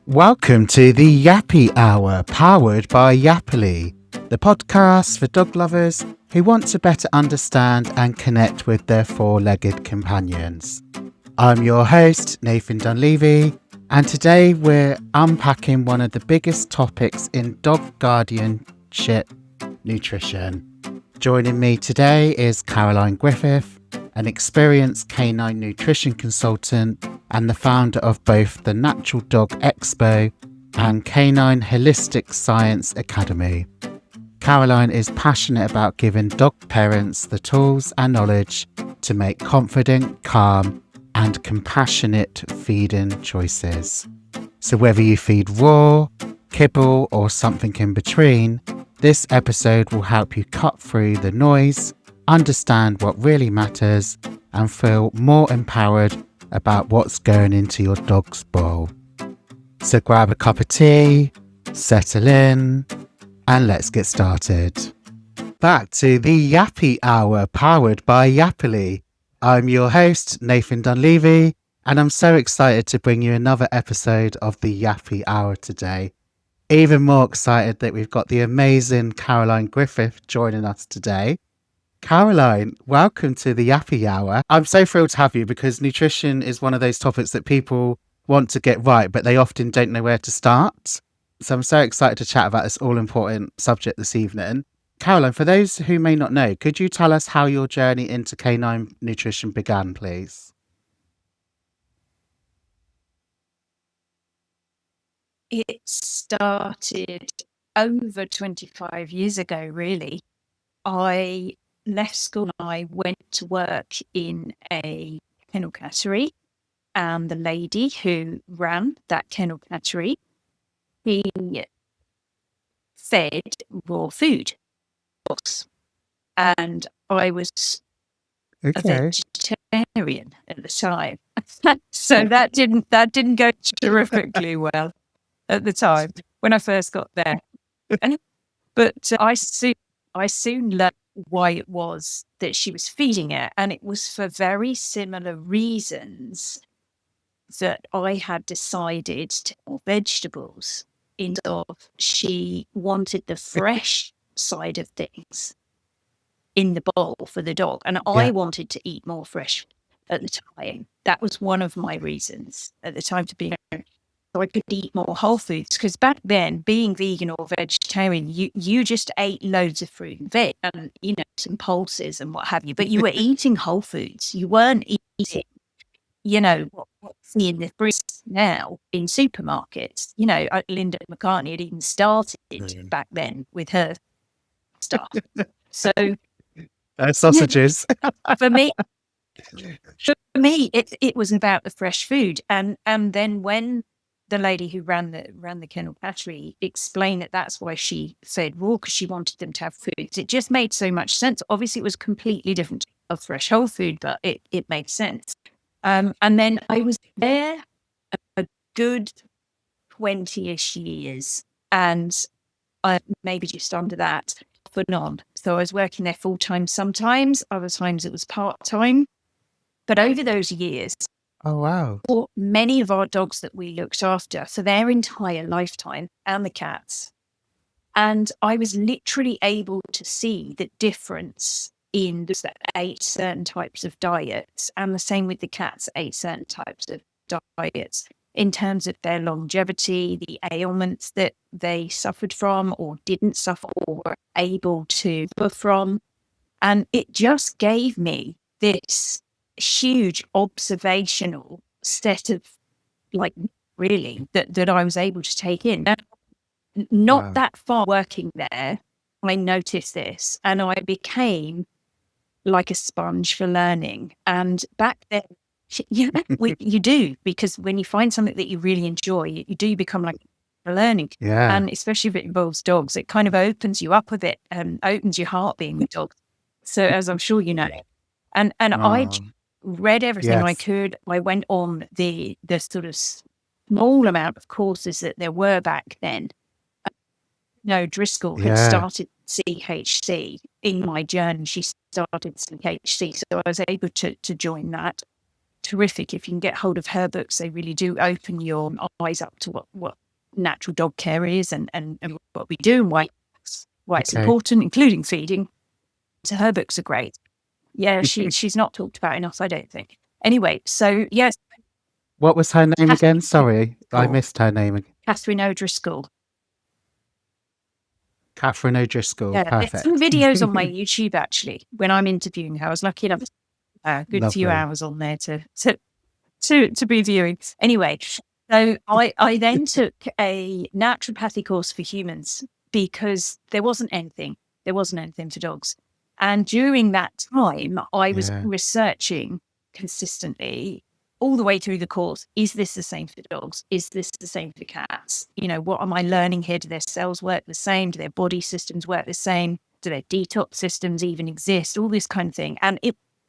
Welcome to the Yappy Hour, powered by Yappily, the podcast for dog lovers who want to better understand and connect with their four-legged companions. I'm your host, Nathan Dunleavy, and today we're unpacking one of the biggest topics in dog guardianship, nutrition. Joining me today is Caroline Griffith, an experienced canine nutrition consultant and the founder of both the Natural Dog Expo and Canine Holistic Science Academy. Caroline is passionate about giving dog parents the tools and knowledge to make confident, calm, and compassionate feeding choices. So whether you feed raw, kibble, or something in between, this episode will help you cut through the noise, understand what really matters, and feel more empowered about what's going into your dog's bowl. So grab a cup of tea, settle in, and let's get started. Back to the Yappy Hour, powered by Yappily. I'm your host, Nathan Dunleavy, and I'm so excited to bring you another episode of the Yappy Hour today. Even more excited that we've got the amazing Caroline Griffith joining us today. Caroline, welcome to the Yappy Hour. I'm so thrilled to have you because nutrition is one of those topics that people want to get right, but they often don't know where to start. So I'm so excited to chat about this all-important subject this evening. Caroline, for those who may not know, could you tell us how your journey into canine nutrition began, please? It started over 25 years ago, really. I left school and I went to work in a kennel cattery, and the lady who ran that kennel cattery, he fed raw food, and I was a vegetarian at the time, so that didn't go terrifically well at the time when I first got there. But I soon learned why it was that she was feeding it, and it was for very similar reasons that I had decided to eat vegetables. Instead of, she wanted the fresh side of things in the bowl for the dog, and I wanted to eat more fresh at the time. That was one of my reasons at the time to be, so I could eat more whole foods, because back then, being vegan or vegetarian, you just ate loads of fruit and veg and, some pulses and what have you, but you were eating whole foods. You weren't eating, what's in the fridge now in supermarkets. Linda McCartney had even started back then with her stuff. So sausages. For me, it was about the fresh food, and then when the lady who ran the kennel cattery explained that that's why she fed raw, because she wanted them to have foods, it just made so much sense. Obviously, it was completely different of fresh whole food, but it made sense. And then I was there a good 20-ish years, and maybe just under that, off and on. So I was working there full time sometimes, other times it was part time. But over those years, Oh, wow. for many of our dogs that we looked after for their entire lifetime, and the cats, and I was literally able to see the difference in those that ate certain types of diets, and the same with the cats that ate certain types of diets, in terms of their longevity, the ailments that they suffered from or didn't suffer or were able to suffer from. And it just gave me this huge observational set of, really, that I was able to take in. Now, not that far working there, I noticed this, and I became like a sponge for learning. And back then, you do, because when you find something that you really enjoy, you do become like a learning. Yeah. And especially if it involves dogs, it kind of opens you up a bit and opens your heart being with dogs. So, as I'm sure you know, and I read everything I could. I went on the sort of small amount of courses that there were back then. Driscoll had started CHC in my journey. She started CHC, so I was able to join that. terrific if you can get hold of her books. They really do open your eyes up to what natural dog care is and what we do and why it's important, including feeding. So her books are great. Yeah, she's not talked about enough, I don't think. Anyway, so yes. What was her name again? Sorry, I missed her name. Catherine O'Driscoll. Catherine O'Driscoll. Yeah, Perfect. there's some videos on my YouTube actually. When I'm interviewing her, I was lucky enough a good few hours on there to be viewing. Anyway, so I then took a naturopathy course for humans because there wasn't anything for dogs. And during that time, I was researching consistently all the way through the course. Is this the same for dogs? Is this the same for cats? What am I learning here? Do their cells work the same? Do their body systems work the same? Do their detox systems even exist? All this kind of thing. And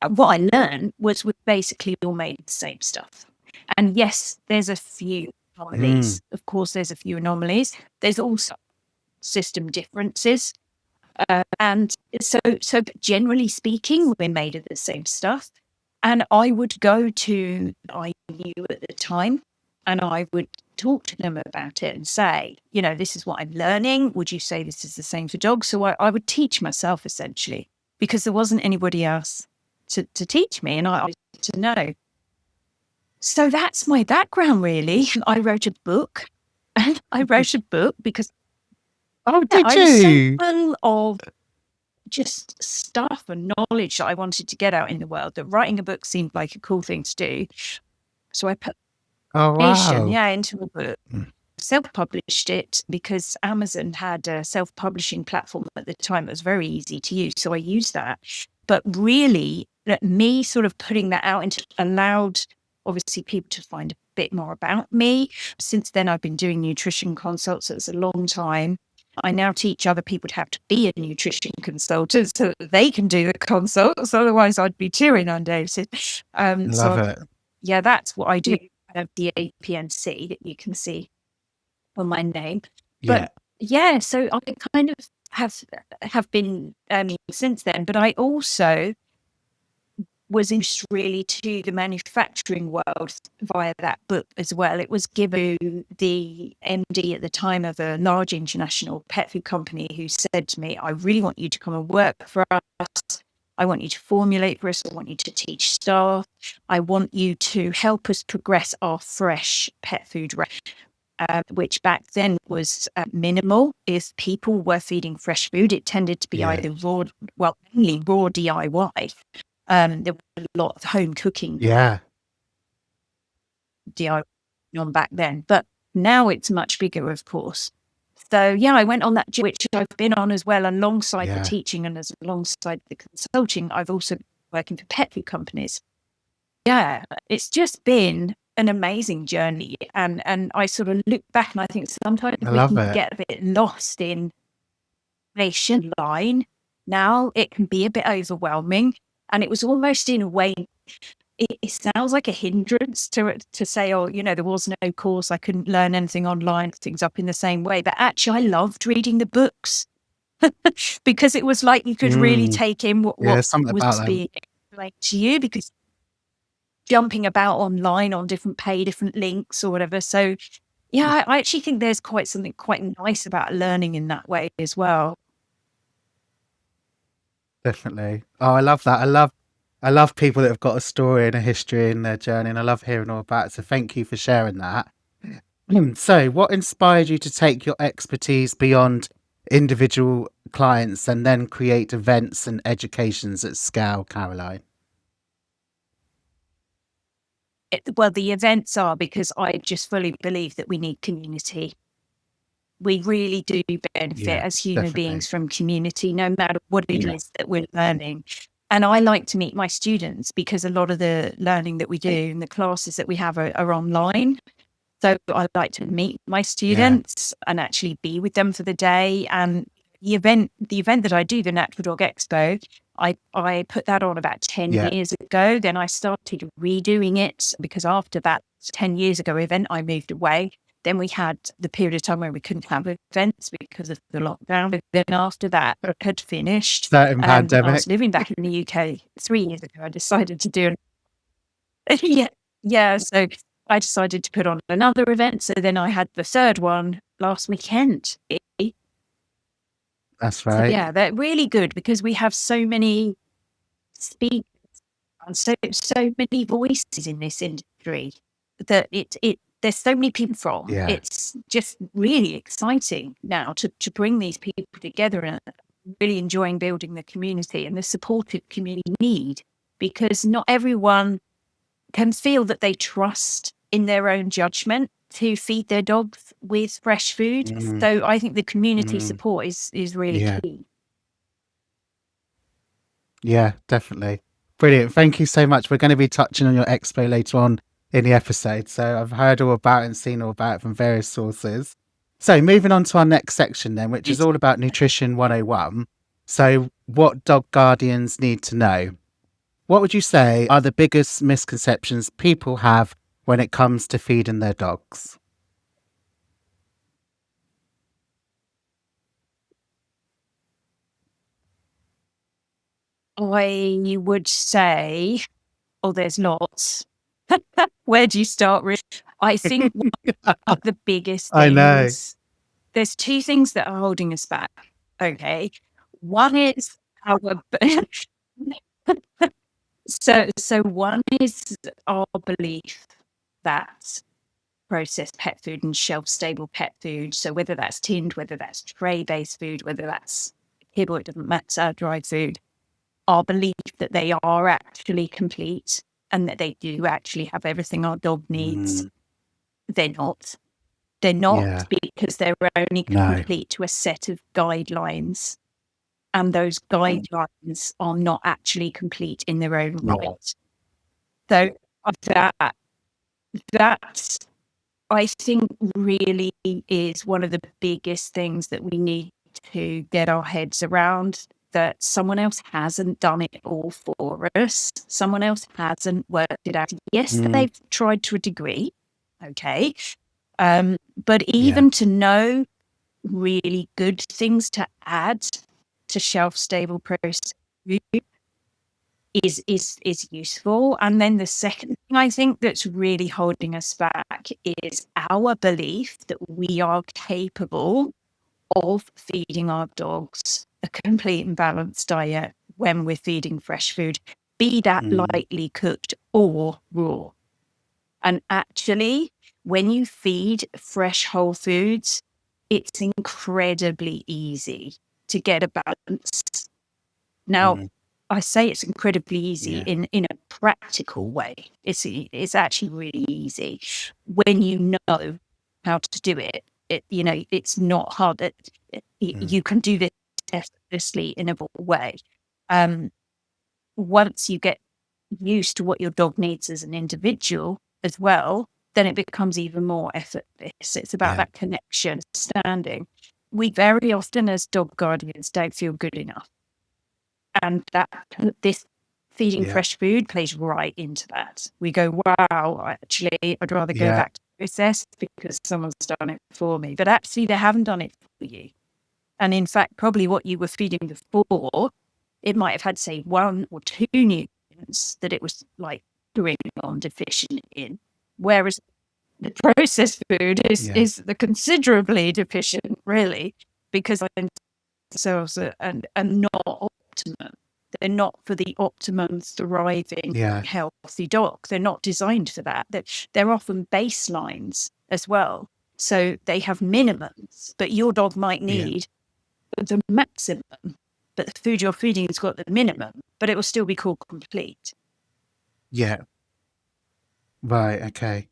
what I learned was we're basically all made of the same stuff. And yes, there's a few anomalies. Of course, there's a few anomalies. There's also system differences. And so generally speaking, we're made of the same stuff. And I would go to IU at the time and I would talk to them about it and say, this is what I'm learning. Would you say this is the same for dogs? So I would teach myself essentially because there wasn't anybody else to teach me and I wanted to know. So that's my background really. I wrote a book because did you? I was so full of just stuff and knowledge that I wanted to get out in the world that writing a book seemed like a cool thing to do. So I put into a book, self-published it because Amazon had a self-publishing platform at the time that was very easy to use. So I used that. But really, me sort of putting that out allowed obviously people to find a bit more about me. Since then, I've been doing nutrition consults. So it's a long time. I now teach other people to have to be a nutrition consultant so that they can do the consults. Otherwise, I'd be too inundated. Love it. Yeah, that's what I do. I have the APNC that you can see on my name. But so I kind of have been since then. But I also was introduced really to the manufacturing world via that book as well. It was given to the MD at the time of a large international pet food company who said to me, I really want you to come and work for us. I want you to formulate for us. I want you to teach staff. I want you to help us progress our fresh pet food which back then was minimal. If people were feeding fresh food, it tended to be either mainly raw DIY. There was a lot of home cooking DIY on back then, but now it's much bigger, of course. So I went on that journey, which I've been on as well, alongside the teaching and alongside the consulting. I've also been working for pet food companies. Yeah, it's just been an amazing journey, and I sort of look back and I think sometimes we can get a bit lost in nation line. Now it can be a bit overwhelming. And it was almost in a way, it sounds like a hindrance to say, there was no course, I couldn't learn anything online, things up in the same way. But actually, I loved reading the books because it was like you could really take in what was being explained to you, because jumping about online on different links or whatever. So, I actually think there's something quite nice about learning in that way as well. Definitely. Oh, I love that. I love people that have got a story and a history in their journey, and I love hearing all about it. So thank you for sharing that. So what inspired you to take your expertise beyond individual clients and then create events and educations at scale, Caroline? The events are because I just fully believe that we need community. We really do benefit as human beings from community, no matter what it is that we're learning. And I like to meet my students because a lot of the learning that we do and the classes that we have are online. So I like to meet my students and actually be with them for the day. And the event that I do, the Natural Dog Expo, I put that on about 10 years ago. Then I started redoing it because after that 10 years ago event, I moved away. Then we had the period of time where we couldn't have events because of the lockdown. But then after that had finished, pandemic. I was living back in the UK 3 years ago. I decided to do Yeah. So I decided to put on another event. So then I had the third one last weekend. That's So right. yeah, they're really good because we have so many speakers and so many voices in this industry that there's so many people from. Yeah. It's just really exciting now to bring these people together, and really enjoying building the community and the supportive community need, because not everyone can feel that they trust in their own judgment to feed their dogs with fresh food. Mm, So I think the community mm, support is really yeah. key. Yeah, definitely. Brilliant. Thank you so much. We're going to be touching on your expo later on in the episode. So I've heard all about it and seen all about it from various sources. So moving on to our next section then, which is all about Nutrition 101. So what dog guardians need to know. What would you say are the biggest misconceptions people have when it comes to feeding their dogs? I would say, oh, there's lots. Where do you start with? I think one of the biggest I know. things, there's two things that are holding us back. Okay. One is our so one is our belief that processed pet food and shelf stable pet food, so whether that's tinned, whether that's tray based food, whether that's kibble, it doesn't matter, dry food, our belief that they are actually complete and that they do actually have everything our dog needs. Mm, They're not. They're not, yeah. because they're only No. complete to a set of guidelines. And those guidelines are not actually complete in their own Yeah. right. So that that I think really is one of the biggest things that we need to get our heads around, that someone else hasn't done it all for us. Someone else hasn't worked it out. Yes, Mm, they've tried to a degree. Okay. But yeah. even to know really good things to add to shelf stable processed food is useful. And then the second thing I think that's really holding us back is our belief that we are capable of feeding our dogs a complete and balanced diet when we're feeding fresh food, be that Mm, lightly cooked or raw. And actually, when you feed fresh whole foods, it's incredibly easy to get a balance. Now, mm, I say it's incredibly easy yeah. in a practical way. It's actually really easy when you know how to do it. It's not hard. Mm, You can do this effortlessly in a way. Um, Once you get used to what your dog needs as an individual as well, then it becomes even more effortless. It's about yeah. that connection, standing. We very often, as dog guardians, don't feel good enough, and that this feeding Yeah. fresh food plays right into that. We go, wow, actually, I'd rather go Yeah. back to process because someone's done it for me. But actually, they haven't done it for you. And in fact, probably what you were feeding before, it might have had, say, one or two nutrients that it was like doing on deficient in. Whereas the processed food Yeah. is the considerably deficient, really, because themselves and not optimum. They're not for the optimum, thriving, Yeah. healthy dog. They're not designed for that. They're often baselines as well. So they have minimums, but your dog might Yeah. need the maximum. But the food you're feeding has got the minimum, but it will still be called complete. Yeah. Right. Okay.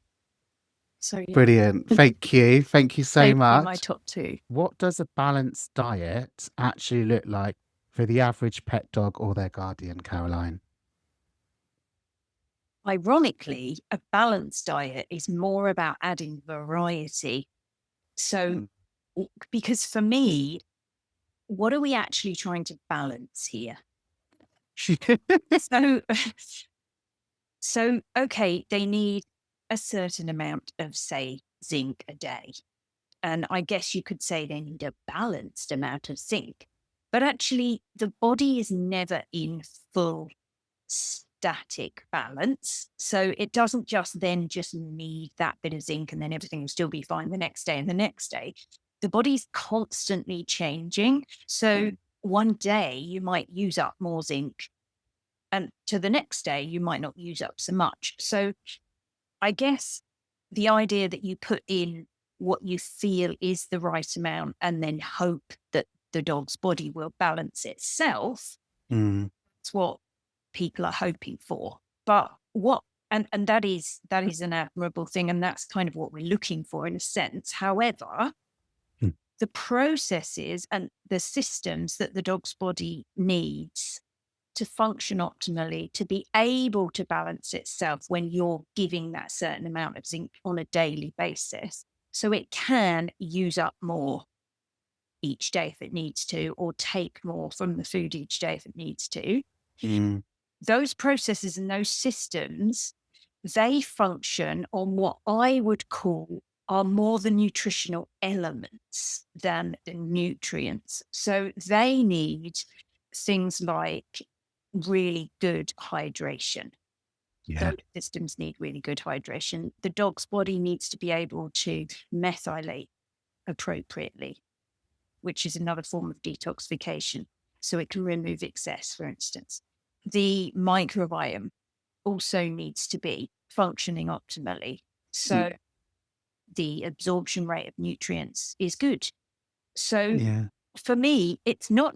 So yeah, Brilliant. Thank you. Thank you so those would be my much. top two. What does a balanced diet actually look like for the average pet dog or their guardian, Caroline? Ironically, a balanced diet is more about adding variety. So, Mm. because for me, what are we actually trying to balance here? So, okay, they need a certain amount of, say, zinc a day. And I guess you could say they need a balanced amount of zinc. But actually, the body is never in full homeostatic balance. So it doesn't just need that bit of zinc and then everything will still be fine the next day and the next day. The body's constantly changing. So one day you might use up more zinc, and to the next day you might not use up so much. So I guess the idea that you put in what you feel is the right amount and then hope that the dog's body will balance itself, that's what people are hoping for. But and that is an admirable thing, and that's kind of what we're looking for in a sense. However, the processes and the systems that the dog's body needs to function optimally, to be able to balance itself when you're giving that certain amount of zinc on a daily basis, so it can use up more each day if it needs to, or take more from the food each day if it needs to. Those processes and those systems, they function on what I would call are more the nutritional elements than the nutrients. So they need things like really good hydration. Yeah. Those systems need really good hydration. The dog's body needs to be able to methylate appropriately, which is another form of detoxification. So it can remove excess, for instance. The microbiome also needs to be functioning optimally. So the absorption rate of nutrients is good. So for me, it's not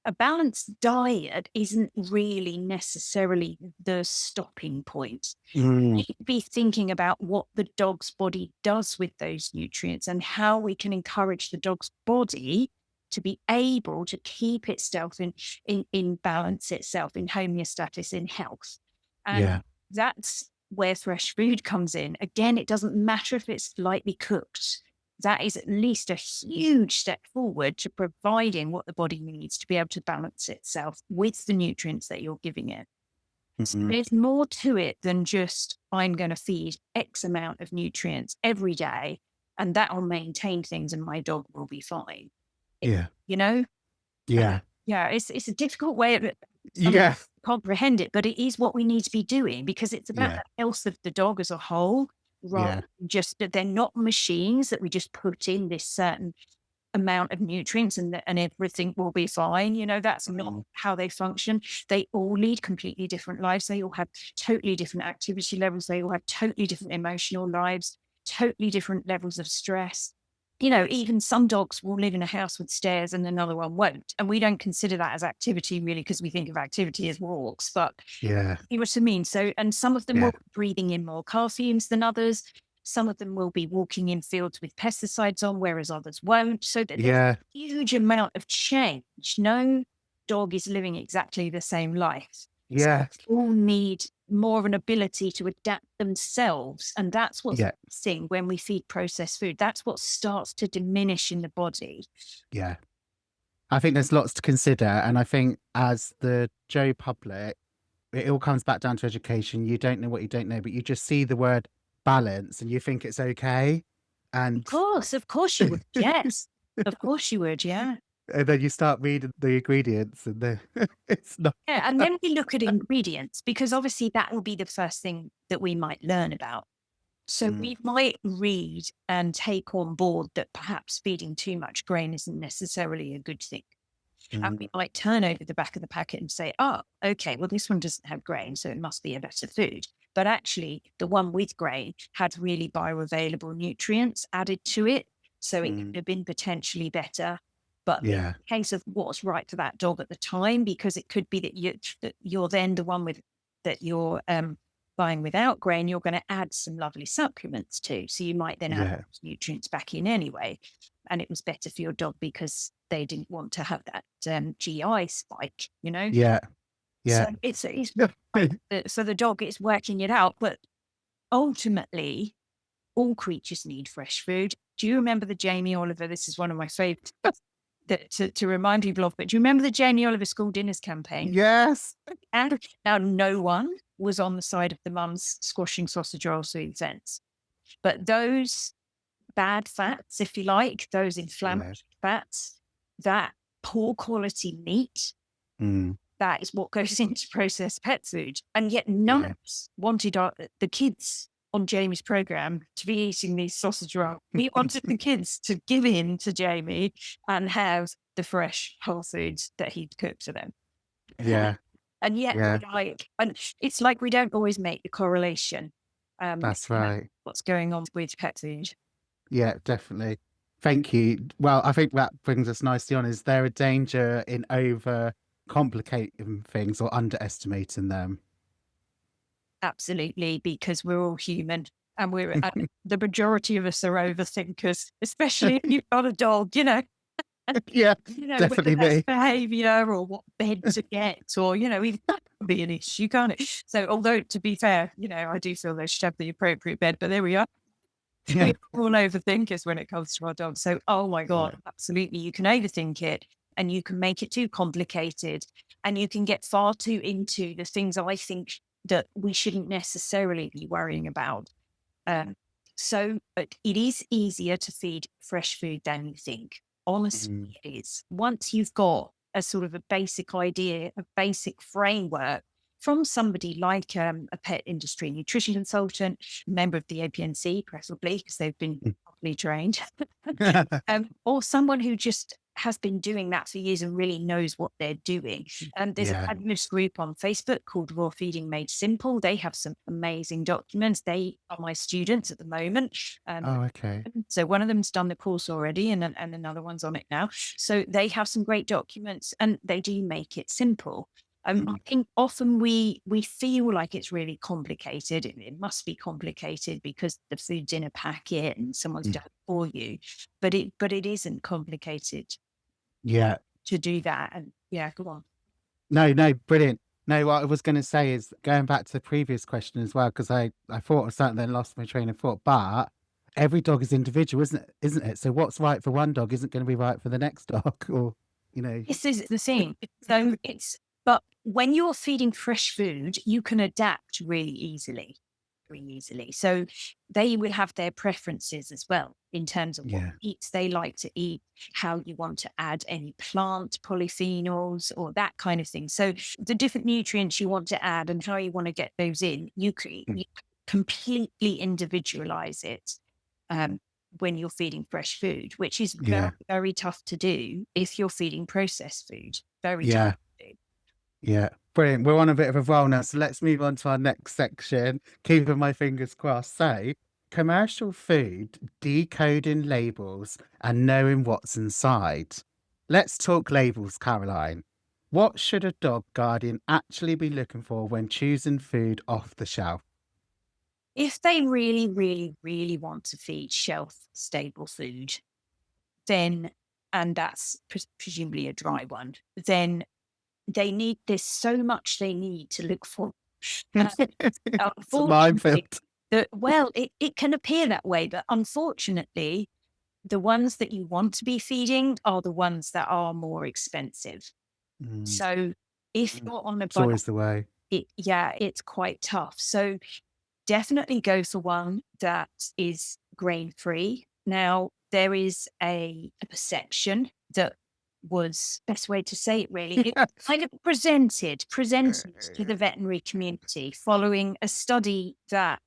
a balanced diet isn't really necessarily the stopping point. You should be thinking about what the dog's body does with those nutrients and how we can encourage the dog's body to be able to keep itself in balance, itself in homeostasis, in health. And that's where fresh food comes in. Again, it doesn't matter if it's lightly cooked. That is at least a huge step forward to providing what the body needs to be able to balance itself with the nutrients that you're giving it. So there's more to it than just, I'm going to feed X amount of nutrients every day and that will maintain things and my dog will be fine. You know? It's a difficult way of comprehend it, but it is what we need to be doing because it's about the health of the dog as a whole. Right. Just that they're not machines that we just put in this certain amount of nutrients and everything will be fine. You know, that's not how they function. They all lead completely different lives. They all have totally different activity levels. They all have totally different emotional lives, totally different levels of stress. You know, even some dogs will live in a house with stairs and another one won't. And we don't consider that as activity really because we think of activity as walks, but you know what I mean? So, and some of them will be breathing in more car fumes than others. Some of them will be walking in fields with pesticides on, whereas others won't. So there's a huge amount of change. No dog is living exactly the same life. So they all need more of an ability to adapt themselves. And that's what's missing when we feed processed food. That's what starts to diminish in the body. I think there's lots to consider. And I think as the Joe public, it all comes back down to education. You don't know what you don't know, but you just see the word balance and you think it's okay. And of course you would. Yes. Of course you would. Yeah. And then you start reading the ingredients and it's not. Yeah. And then we look at ingredients because obviously that will be the first thing that we might learn about. So we might read and take on board that perhaps feeding too much grain isn't necessarily a good thing. And we might turn over the back of the packet and say, oh, okay, well, this one doesn't have grain, so it must be a better food. But actually, the one with grain had really bioavailable nutrients added to it. So it could have been potentially better. But in the case of what's right for that dog at the time, because it could be that you're then the one that you're buying without grain, you're going to add some lovely supplements to. So you might then add those nutrients back in anyway. And it was better for your dog because they didn't want to have that GI spike, you know? So so the dog is working it out. But ultimately, all creatures need fresh food. Do you remember the Jamie Oliver? This is one of my favorites to remind people of. But do you remember the Jamie Oliver school dinners campaign? Yes. And now no one was on the side of the mums squashing sausage rolls through the fence. But those bad fats, if you like, those inflammatory fats, that poor quality meat that is what goes into processed pet food. And yet none of us wanted the kids on Jamie's program to be eating these sausage rolls. We wanted the kids to give in to Jamie and have the fresh whole foods that he'd cooked for them. Yeah. And yet, and it's like we don't always make the correlation. That's right. What's going on with pet food? Yeah, definitely. Thank you. Well, I think that brings us nicely on. Is there a danger in over complicating things or underestimating them? Absolutely, because we're all human, and the majority of us are overthinkers, especially if you've got a dog, Yeah, whether definitely that's me. behaviour or what bed to get, or even that can be an issue, can't it? So, although to be fair, I do feel they should have the appropriate bed, but there we are. Yeah. We're all overthinkers when it comes to our dogs. So, oh my God, absolutely, you can overthink it, and you can make it too complicated, and you can get far too into the things I think that we shouldn't necessarily be worrying about. But it is easier to feed fresh food than you think. Honestly, it is. Once you've got a sort of a basic idea, a basic framework from somebody like a pet industry nutrition consultant, member of the APNC, preferably, because they've been properly trained, or someone who just has been doing that for years and really knows what they're doing. There's a fabulous group on Facebook called Raw Feeding Made Simple. They have some amazing documents. They are my students at the moment. Okay. So one of them's done the course already, and another one's on it now. So they have some great documents, and they do make it simple. I think often we feel like it's really complicated. It must be complicated because the food's in a packet and someone's done it for you, but it isn't complicated. Yeah. To do that, and go on. No, brilliant. No, what I was going to say is going back to the previous question as well, because I thought of something, then lost my train of thought. But every dog is individual, isn't it? So what's right for one dog isn't going to be right for the next dog, or This is the thing. So but when you're feeding fresh food, you can adapt really easily. So they will have their preferences as well in terms of what eats they like to eat, how you want to add any plant polyphenols or that kind of thing. So the different nutrients you want to add and how you want to get those in, you completely individualize it when you're feeding fresh food, which is very, very tough to do if you're feeding processed food. Very tough to do. Yeah. Brilliant. We're on a bit of a roll now, so let's move on to our next section. Keeping my fingers crossed. So, commercial food, decoding labels and knowing what's inside. Let's talk labels, Caroline. What should a dog guardian actually be looking for when choosing food off the shelf? If they really, really, really want to feed shelf-stable food, then, and that's presumably a dry one, then there's so much they need to look for. It's a minefield. Well, it can appear that way, but unfortunately, the ones that you want to be feeding are the ones that are more expensive. So if you're on a budget, it's always the way. It's quite tough. So definitely go for one that is grain-free. Now, there is a perception that was best way to say it really. It kind of presented to the veterinary community following a study that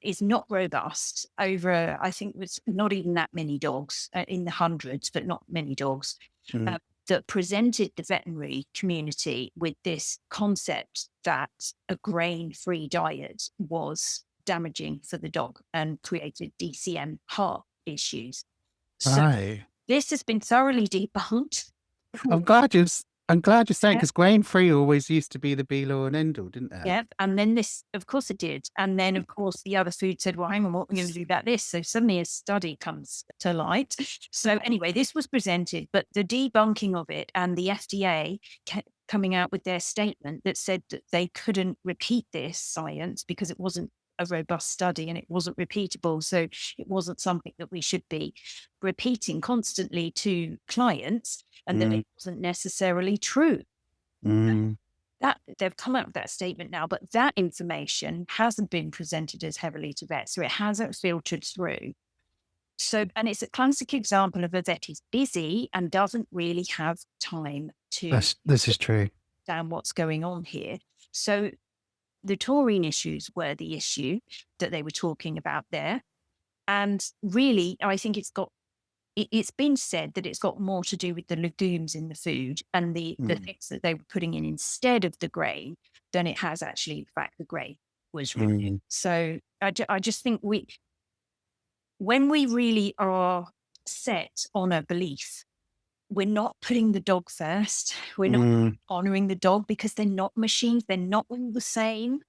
is not robust over, I think it was not even that many dogs, in the hundreds, but not many dogs, that presented the veterinary community with this concept that a grain-free diet was damaging for the dog and created DCM heart issues. So this has been thoroughly debunked. I'm glad you're saying, because grain-free always used to be the be-all and end-all, didn't it? Yeah, and then this, of course it did. And then, of course, the other food said, well, hang on, what are we going to do about this? So suddenly a study comes to light. So anyway, this was presented, but the debunking of it and the FDA coming out with their statement that said that they couldn't repeat this science because it wasn't a robust study and it wasn't repeatable. So it wasn't something that we should be repeating constantly to clients, and that it wasn't necessarily true. That they've come out with that statement now, but that information hasn't been presented as heavily to vets, so it hasn't filtered through. So, and it's a classic example of a vet is busy and doesn't really have time to. This is true. understand what's going on here. So the taurine issues were the issue that they were talking about there. And really, I think it's been said that it's got more to do with the legumes in the food and the things that they were putting in instead of the grain than it has actually, in fact, the grain was really. So I just think when we really are set on a belief, we're not putting the dog first. We're not honoring the dog because they're not machines. They're not all the same.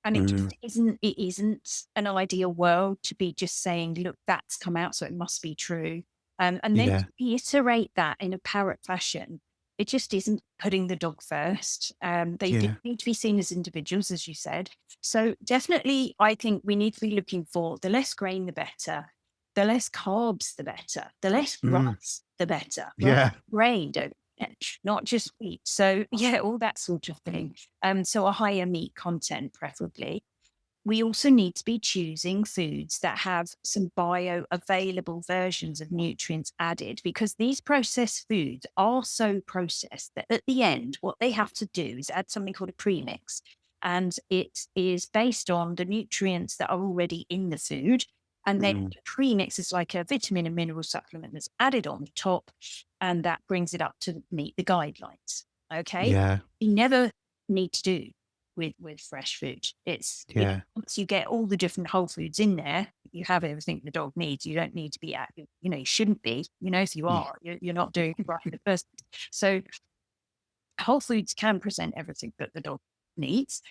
And it just isn't an ideal world to be just saying, look, that's come out, so it must be true. And then to reiterate that in a parrot fashion, it just isn't putting the dog first. They do need to be seen as individuals, as you said. So definitely, I think we need to be looking for the less grain, the better. The less carbs, the better. The less rice, the better. Yeah. Grain, not just wheat. So all that sort of thing. So a higher meat content, preferably. We also need to be choosing foods that have some bioavailable versions of nutrients added, because these processed foods are so processed that at the end, what they have to do is add something called a premix. And it is based on the nutrients that are already in the food. And then the premix is like a vitamin and mineral supplement that's added on top, and that brings it up to meet the guidelines. Okay. Yeah. You never need to do with fresh food. It's once you get all the different whole foods in there, you have everything the dog needs. You don't need to be you shouldn't be, if you are, you're not doing it right in the first place. So whole foods can present everything that the dog needs.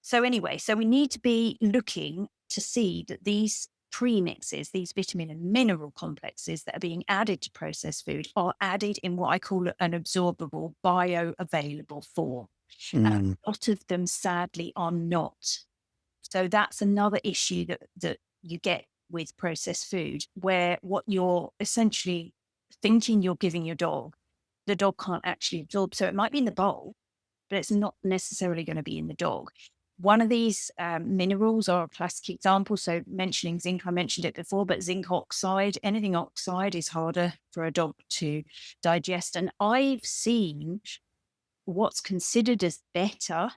So anyway, so we need to be looking to see that these premixes, these vitamin and mineral complexes that are being added to processed food are added in what I call an absorbable, bioavailable form. A lot of them, sadly, are not. So that's another issue that you get with processed food, where what you're essentially thinking you're giving your dog, the dog can't actually absorb. So it might be in the bowl, but it's not necessarily going to be in the dog. One of these minerals are a classic example. So mentioning zinc, I mentioned it before, but zinc oxide, anything oxide is harder for a dog to digest. And I've seen what's considered as better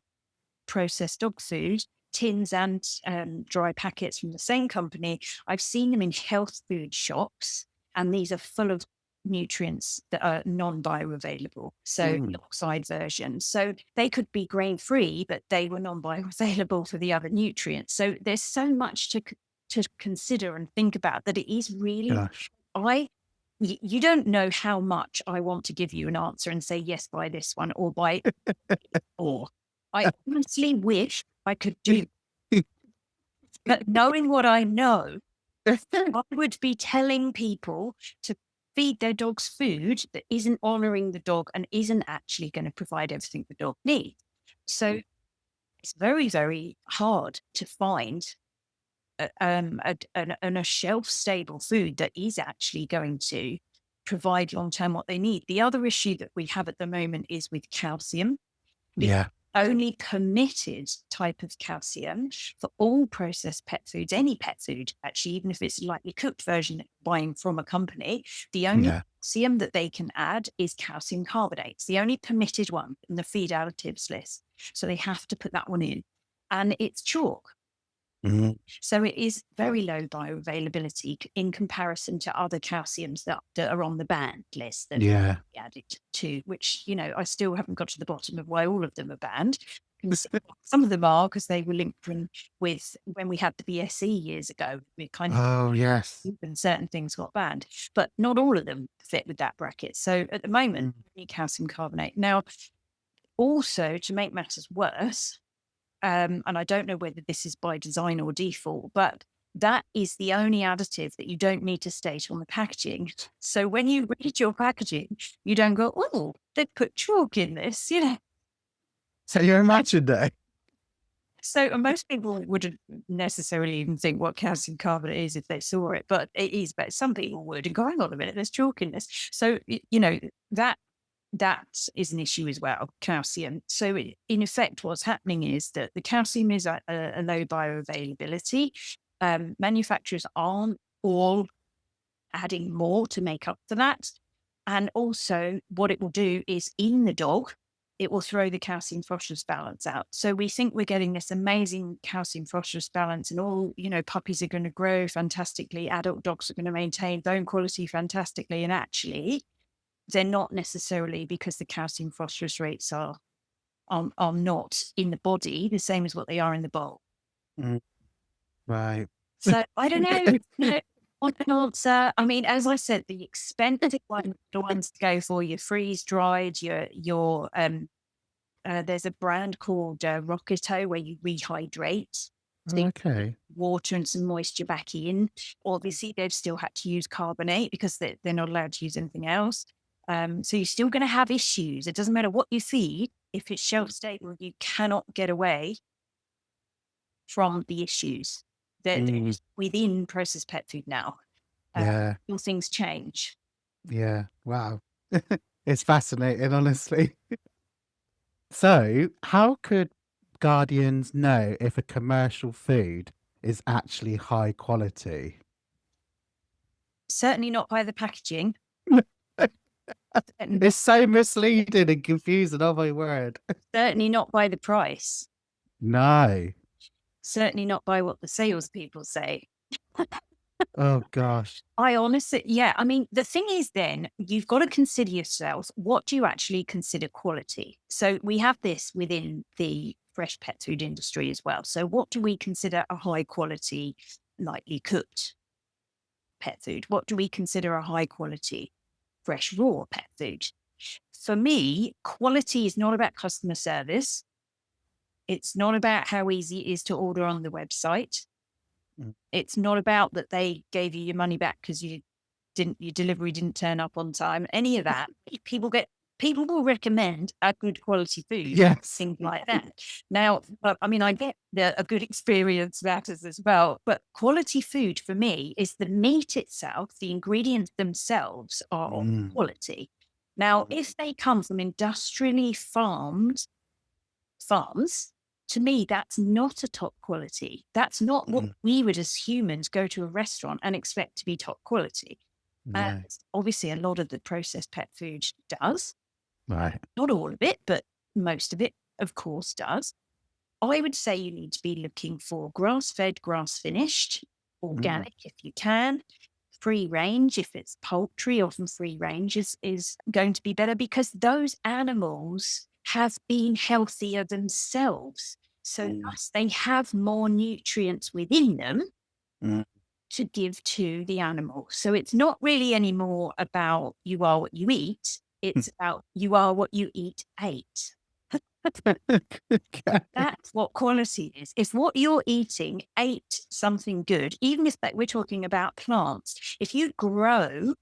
processed dog food, tins and dry packets from the same company. I've seen them in health food shops, and these are full of nutrients that are non-bioavailable, so the oxide version. So they could be grain-free, but they were non-bioavailable for the other nutrients. So there's so much to consider and think about that it is really, you don't know how much I want to give you an answer and say, yes, buy this one or buy or. I honestly wish I could do it. But knowing what I know, I would be telling people to feed their dogs food that isn't honoring the dog and isn't actually going to provide everything the dog needs. So it's very, very hard to find a shelf-stable food that is actually going to provide long-term what they need. The other issue that we have at the moment is with calcium. Only permitted type of calcium for all processed pet foods, any pet food, actually, even if it's a lightly cooked version buying from a company, the only calcium that they can add is calcium carbonate. It's the only permitted one in the feed additives list. So they have to put that one in. And it's chalk. So it is very low bioavailability in comparison to other calciums that are on the banned list that are added to, which, I still haven't got to the bottom of why all of them are banned. Some of them are because they were linked with when we had the BSE years ago. We kind of and certain things got banned, but not all of them fit with that bracket. So at the moment, we need calcium carbonate. Now, also to make matters worse, and I don't know whether this is by design or default, but that is the only additive that you don't need to state on the packaging. So when you read your packaging, you don't go, oh, they put chalk in this, So you imagine that. So most people wouldn't necessarily even think what calcium carbonate is if they saw it, but it is. But some people would and go, hang on a minute, there's chalk in this. So, that is an issue as well, calcium. So in effect, what's happening is that the calcium is at a low bioavailability. Manufacturers aren't all adding more to make up for that. And also what it will do is in the dog, it will throw the calcium phosphorus balance out. So we think we're getting this amazing calcium phosphorus balance, and all, puppies are going to grow fantastically, adult dogs are going to maintain bone quality fantastically. And actually, they're not necessarily, because the calcium phosphorus rates are not in the body the same as what they are in the bowl. Right. So I don't know. What an answer. I mean, as I said, the expensive the ones to go for your freeze dried, your there's a brand called Rocketo where you rehydrate. So you Okay. put water and some moisture back in. Obviously, they've still had to use carbonate because they're not allowed to use anything else. So you're still going to have issues. It doesn't matter what you feed. If it's shelf stable, you cannot get away from the issues that within processed pet food now. Yeah. Will things change? Yeah. Wow. It's fascinating, honestly. So, how could guardians know if a commercial food is actually high quality? Certainly not by the packaging. It's so misleading and confusing. Oh my word. Certainly not by the price. No. Certainly not by what the salespeople say. Oh gosh. I honestly, yeah. I mean, the thing is, then you've got to consider yourselves. What do you actually consider quality? So we have this within the fresh pet food industry as well. So what do we consider a high quality, lightly cooked pet food? What do we consider a high quality, fresh raw pet food? For me, quality is not about customer service. It's not about how easy it is to order on the website. It's not about that they gave you your money back because your delivery didn't turn up on time. Any of that. People will recommend a good quality food. Yes. Things like that. Now, I mean, I get a good experience matters as well, but quality food for me is the meat itself, the ingredients themselves are of quality. Now, if they come from industrially farms, to me, that's not a top quality. That's not what we would as humans go to a restaurant and expect to be top quality. No. Obviously, a lot of the processed pet food does. Right. Not all of it, but most of it, of course, does. I would say you need to be looking for grass-fed, grass-finished, organic if you can, free range. If it's poultry, often free range is going to be better because those animals have been healthier themselves. So thus they have more nutrients within them to give to the animal. So it's not really anymore about you are what you eat. It's about you are what you ate. That's what quality is. If what you're eating ate something good, even if we're talking about plants, if you grow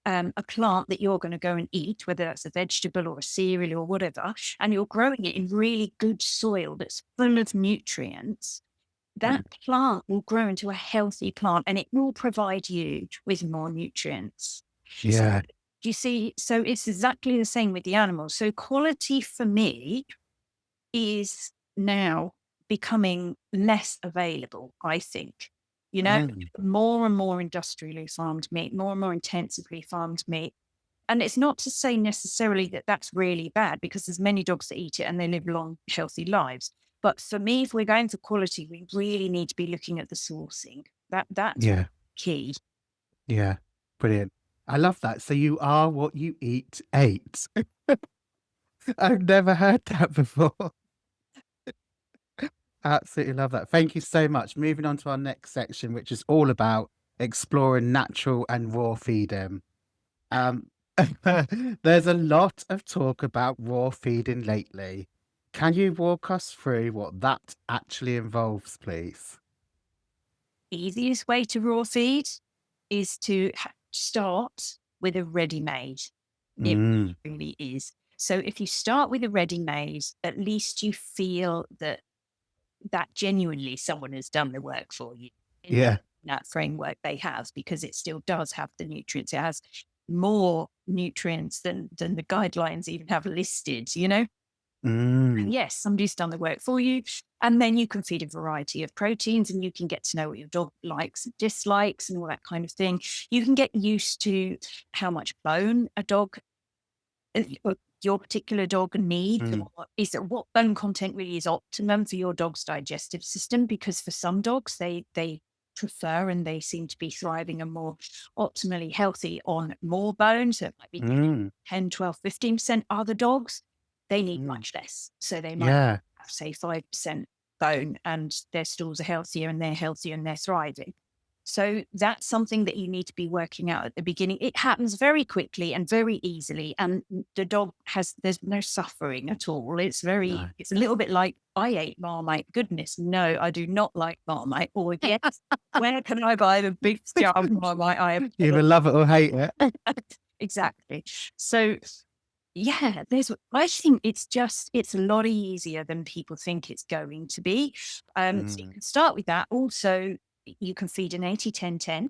a plant that you're going to go and eat, whether that's a vegetable or a cereal or whatever, and you're growing it in really good soil that's full of nutrients, that plant will grow into a healthy plant and it will provide you with more nutrients. Yeah. So, you see, so it's exactly the same with the animals. So quality for me is now becoming less available, I think. More and more industrially farmed meat, more and more intensively farmed meat. And it's not to say necessarily that that's really bad because there's many dogs that eat it and they live long, healthy lives. But for me, if we're going for quality, we really need to be looking at the sourcing. That's key. Yeah. Brilliant. I love that. So you are what you ate. I've never heard that before. Absolutely love that. Thank you so much. Moving on to our next section, which is all about exploring natural and raw feeding. There's a lot of talk about raw feeding lately. Can you walk us through what that actually involves, please? Easiest way to raw feed is to start with a ready-made. It really is. So if you start with a ready-made, at least you feel that genuinely someone has done the work for you. In that framework they have, because it still does have the nutrients. It has more nutrients than the guidelines even have listed, And yes, somebody's done the work for you. And then you can feed a variety of proteins and you can get to know what your dog likes and dislikes and all that kind of thing. You can get used to how much bone a dog, your particular dog needs, Mm. or is that what bone content really is optimum for your dog's digestive system? Because for some dogs, they prefer and they seem to be thriving and more optimally healthy on more bone. So it might be 10, 12, 15%. Other dogs, they need much less. So they might have, say, 5% bone, and their stools are healthier and they're healthier and they're thriving. So that's something that you need to be working out at the beginning. It happens very quickly and very easily. And the dog there's no suffering at all. It's a little bit like, I ate Marmite. Goodness, no, I do not like Marmite. Or yes, where can I buy the big jar of Marmite? I You either love it or hate it. Exactly. So yeah, I think it's a lot easier than people think it's going to be. So you can start with that. Also, you can feed an 80-10-10.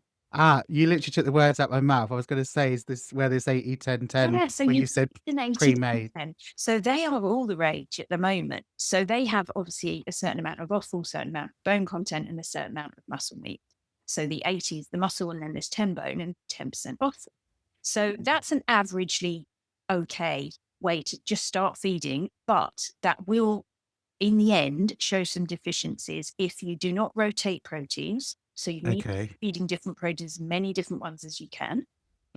You literally took the words out my mouth. I was going to say, is this where this 80-10-10, Yeah, so when you said an 80 pre-made? So they are all the rage at the moment. So they have obviously a certain amount of offal, certain amount of bone content, and a certain amount of muscle meat. So the 80 is the muscle, and then there's 10 bone and 10% offal. So that's an averagely okay way to just start feeding, but that will, in the end, show some deficiencies if you do not rotate proteins. So you need to be feeding different proteins, many different ones as you can.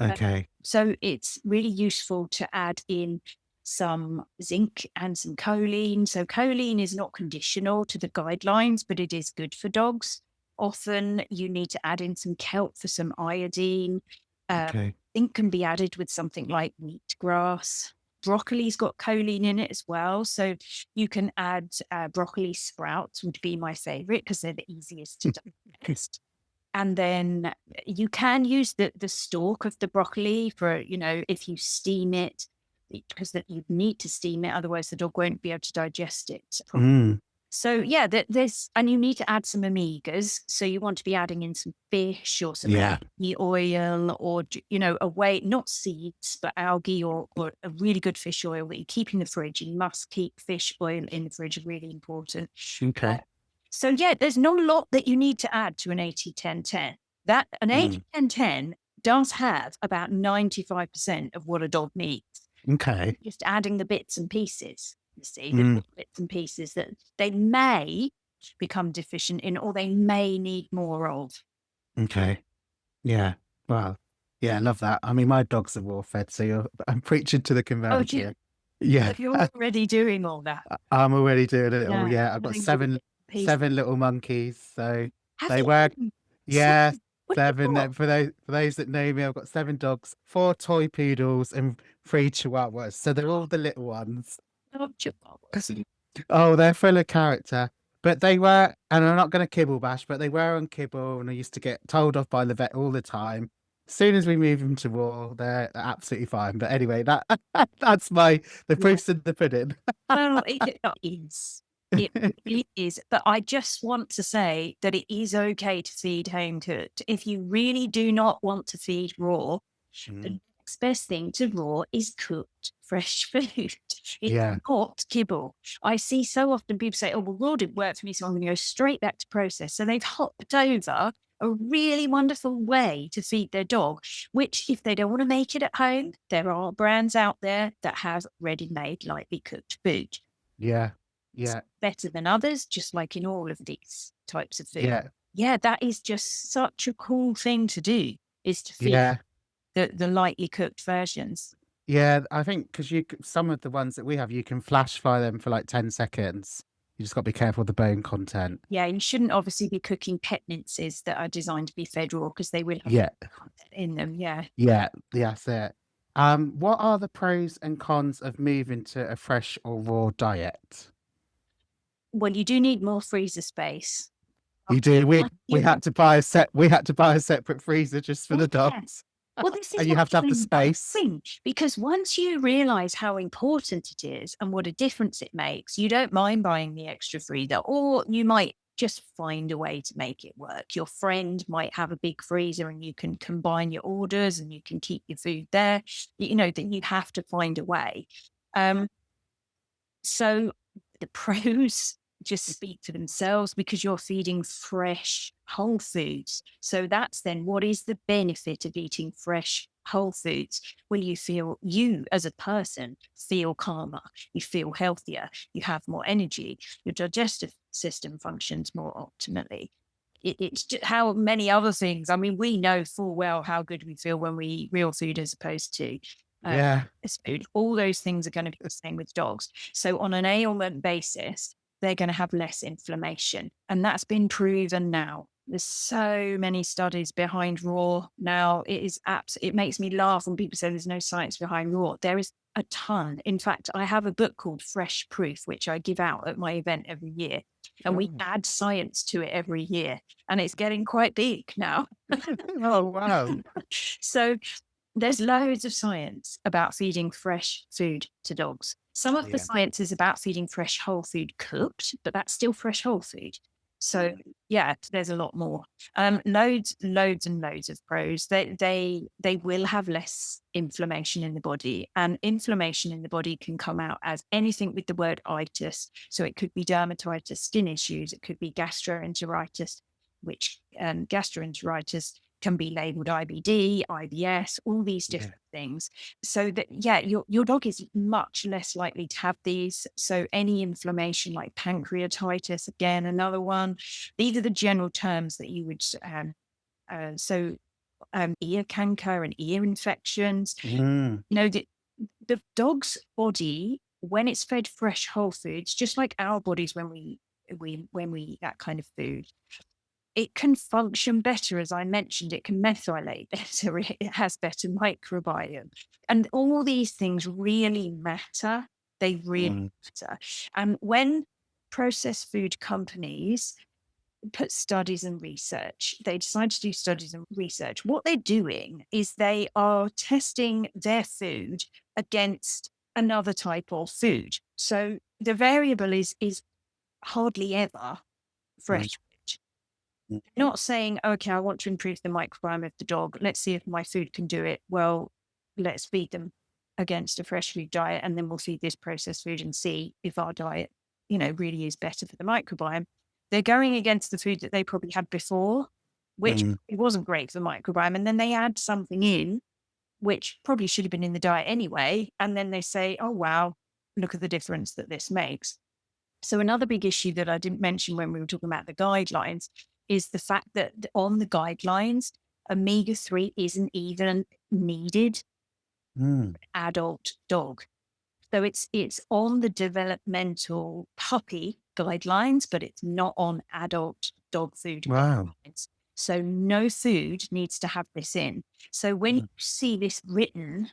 Okay. So it's really useful to add in some zinc and some choline. So choline is not conditional to the guidelines, but it is good for dogs. Often you need to add in some kelp for some iodine. Zinc can be added with something like wheatgrass. Broccoli's got choline in it as well. So you can add broccoli sprouts, would be my favorite because they're the easiest to digest. And then you can use the stalk of the broccoli for, if you steam it, because you need to steam it. Otherwise, the dog won't be able to digest it properly. So yeah, and you need to add some omegas. So you want to be adding in some fish or some algae oil, or, not seeds, but algae or a really good fish oil that you keep in the fridge. You must keep fish oil in the fridge, really important. Okay. So yeah, there's not a lot that you need to add to an 80-10-10. That an 80-10-10 does have about 95% of what a dog needs. Okay. Just adding the bits and pieces, you see, the bits and pieces that they may become deficient in, or they may need more of. Okay. Yeah. Well, yeah, I love that. I mean, my dogs are raw fed, so I'm preaching to the converted here. Yeah. So you're already doing all that. I'm already doing it all. Yeah. I've got seven little monkeys. So they work. Yeah. Seven. For those that know me, I've got 7 dogs, 4 toy poodles, and 3 chihuahuas. So they're all the little ones. Oh, they're full of character. But they were, and I'm not going to kibble bash, but they were on kibble, and I used to get told off by the vet all the time. As soon as we move them to raw, they're absolutely fine. But anyway, that's the proof's in the pudding. Well, it is. It really is. But I just want to say that it is okay to feed home cooked. If you really do not want to feed raw, the next best thing to raw is cooked fresh food. It's not kibble. I see so often people say, oh, well, raw didn't work for me, so I'm going to go straight back to process. So they've hopped over a really wonderful way to feed their dog, which if they don't want to make it at home, there are brands out there that have ready-made, lightly cooked food. Yeah. It's better than others, just like in all of these types of food. Yeah, that is just such a cool thing to do, is to feed the lightly cooked versions. Yeah, I think because some of the ones that we have, you can flash fry them for like 10 seconds. You just got to be careful of the bone content. Yeah, you shouldn't obviously be cooking pet minces that are designed to be fed raw, because they will have content in them. Yeah, that's it. What are the pros and cons of moving to a fresh or raw diet? Well, you do need more freezer space. You do. We had to buy a separate freezer just for the dogs. Well, this is and you have to have the space. Because once you realize how important it is and what a difference it makes, you don't mind buying the extra freezer, or you might just find a way to make it work. Your friend might have a big freezer and you can combine your orders and you can keep your food there. Then you have to find a way. So the pros just speak for themselves, because you're feeding fresh, whole foods. So that's then, what is the benefit of eating fresh, whole foods, you as a person feel calmer, you feel healthier, you have more energy, your digestive system functions more optimally. It's just how many other things. I mean, we know full well how good we feel when we eat real food as opposed to this food. All those things are going to be the same with dogs. So on an ailment basis, they're going to have less inflammation. And that's been proven now. There's so many studies behind raw now. It makes me laugh when people say there's no science behind raw. There is a ton. In fact, I have a book called Fresh Proof, which I give out at my event every year. And we add science to it every year. And it's getting quite big now. Oh, wow. So there's loads of science about feeding fresh food to dogs. Some of the science is about feeding fresh whole food cooked, but that's still fresh whole food. So there's a lot more. Loads and loads of pros. They will have less inflammation in the body, and inflammation in the body can come out as anything with the word itis. So it could be dermatitis, skin issues. It could be gastroenteritis, which gastroenteritis can be labeled IBD, IBS, all these different things. So that, your dog is much less likely to have these. So any inflammation like pancreatitis, again, another one. These are the general terms that you would, ear canker and ear infections. The dog's body, when it's fed fresh whole foods, just like our bodies when we eat that kind of food, it can function better. As I mentioned, it can methylate better. It has better microbiome. And all these things really matter. They really matter. And when processed food companies put studies and research, they decide to do studies and research, what they're doing is they are testing their food against another type of food. So the variable is hardly ever fresh. Not saying, okay, I want to improve the microbiome of the dog. Let's see if my food can do it. Well, let's feed them against a fresh food diet, and then we'll feed this processed food and see if our diet, really is better for the microbiome. They're going against the food that they probably had before, which it wasn't great for the microbiome. And then they add something in, which probably should have been in the diet anyway. And then they say, oh, wow, look at the difference that this makes. So another big issue that I didn't mention when we were talking about the guidelines is the fact that on the guidelines, omega-3 isn't even needed for an adult dog. So it's on the developmental puppy guidelines, but it's not on adult dog food guidelines. So no food needs to have this in. So when you see this written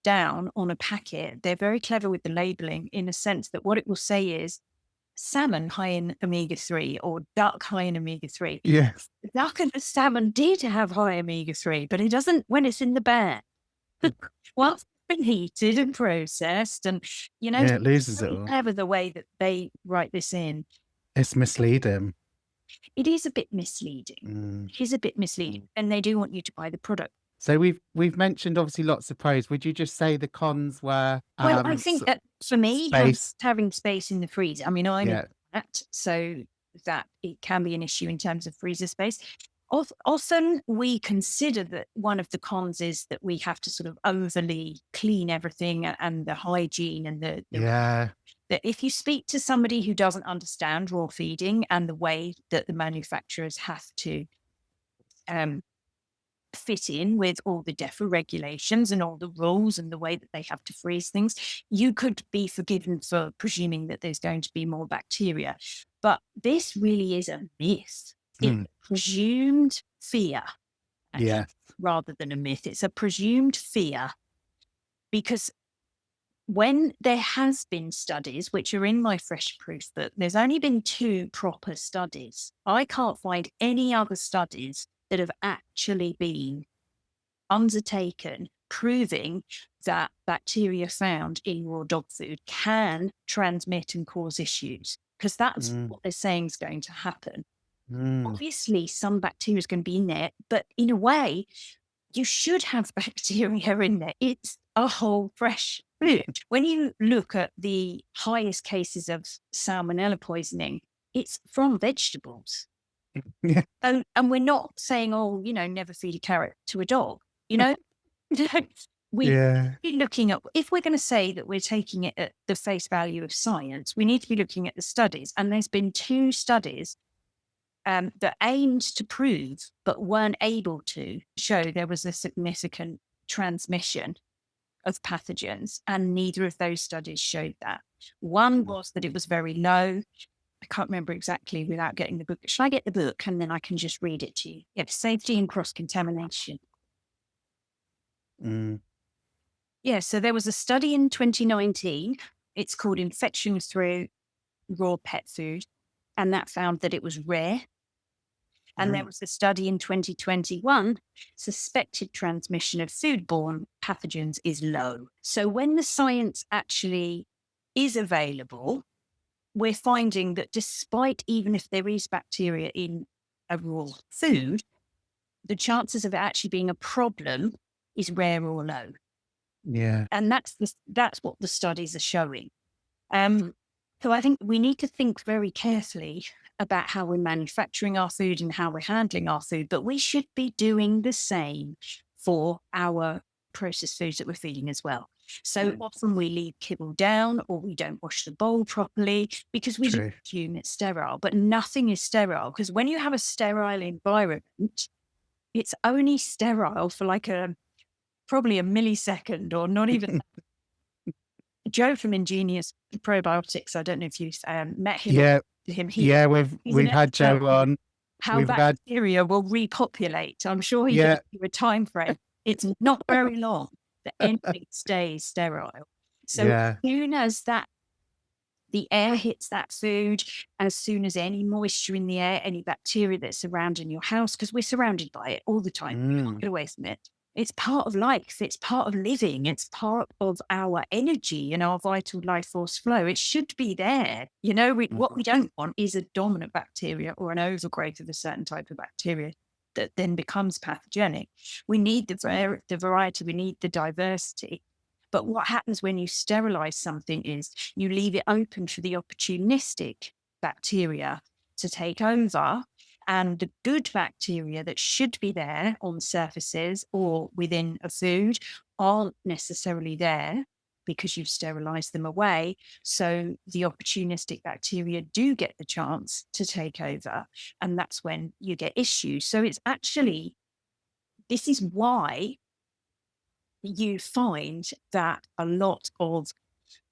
down on a packet, they're very clever with the labeling in a sense that what it will say is salmon high in omega-3 or duck high in omega-3. Yes. The duck and the salmon did have high omega-3, but it doesn't when it's in the bag. Once it's been heated and processed, and it loses it all. Clever the way that they write this in. It's misleading. It is a bit misleading. It is a bit misleading, and they do want you to buy the product. So we've mentioned obviously lots of pros. Would you just say the cons were? Well, I think that for me, having space in the freezer. I mean, I'm in that, so that it can be an issue in terms of freezer space. Often we consider that one of the cons is that we have to sort of overly clean everything and the hygiene and that if you speak to somebody who doesn't understand raw feeding and the way that the manufacturers have to fit in with all the DEFRA regulations and all the rules and the way that they have to freeze things, you could be forgiven for presuming that there's going to be more bacteria. But this really is a myth. It's presumed fear, rather than a myth. It's a presumed fear because when there has been studies, which are in my Fresh Proof book, there's only been 2 proper studies. I can't find any other studies that have actually been undertaken proving that bacteria found in raw dog food can transmit and cause issues, because that's what they're saying is going to happen. Obviously, some bacteria is going to be in there, but in a way, you should have bacteria in there. It's a whole fresh food. When you look at the highest cases of salmonella poisoning, it's from vegetables. And we're not saying, never feed a carrot to a dog, We be looking at, if we're going to say that we're taking it at the face value of science, we need to be looking at the studies. And there's been 2 studies that aimed to prove, but weren't able to show there was a significant transmission of pathogens. And neither of those studies showed that. One was that it was very low. I can't remember exactly without getting the book. Should I get the book and then I can just read it to you? Yeah, safety and cross-contamination. Yeah, so there was a study in 2019. It's called Infection Through Raw Pet Food. And that found that it was rare. And there was a study in 2021, suspected transmission of foodborne pathogens is low. So when the science actually is available, we're finding that despite even if there is bacteria in a raw food, the chances of it actually being a problem is rare or low. Yeah. And that's what the studies are showing. So I think we need to think very carefully about how we're manufacturing our food and how we're handling our food, but we should be doing the same for our processed foods that we're feeding as well. So often we leave kibble down or we don't wash the bowl properly because we assume it's sterile, but nothing is sterile, because when you have a sterile environment, it's only sterile for like probably a millisecond or not even Joe from Ingenious Probiotics, I don't know if you met him. Yeah. Him. We've had Joe on. How bacteria will repopulate. I'm sure he gave you a time frame. It's not very long that anything stays sterile. So as soon as the air hits that food, as soon as any moisture in the air, any bacteria that's surrounding your house, because we're surrounded by it all the time, you can't get away from it. It's part of life. It's part of living. It's part of our energy and our vital life force flow. It should be there. You know, what we don't want is a dominant bacteria or an overgrowth of a certain type of bacteria that then becomes pathogenic. We need the variety. We need the diversity. But what happens when you sterilize something is you leave it open for the opportunistic bacteria to take over. And the good bacteria that should be there on surfaces or within a food aren't necessarily there because you've sterilized them away. So the opportunistic bacteria do get the chance to take over. And that's when you get issues. So it's actually, this is why you find that a lot of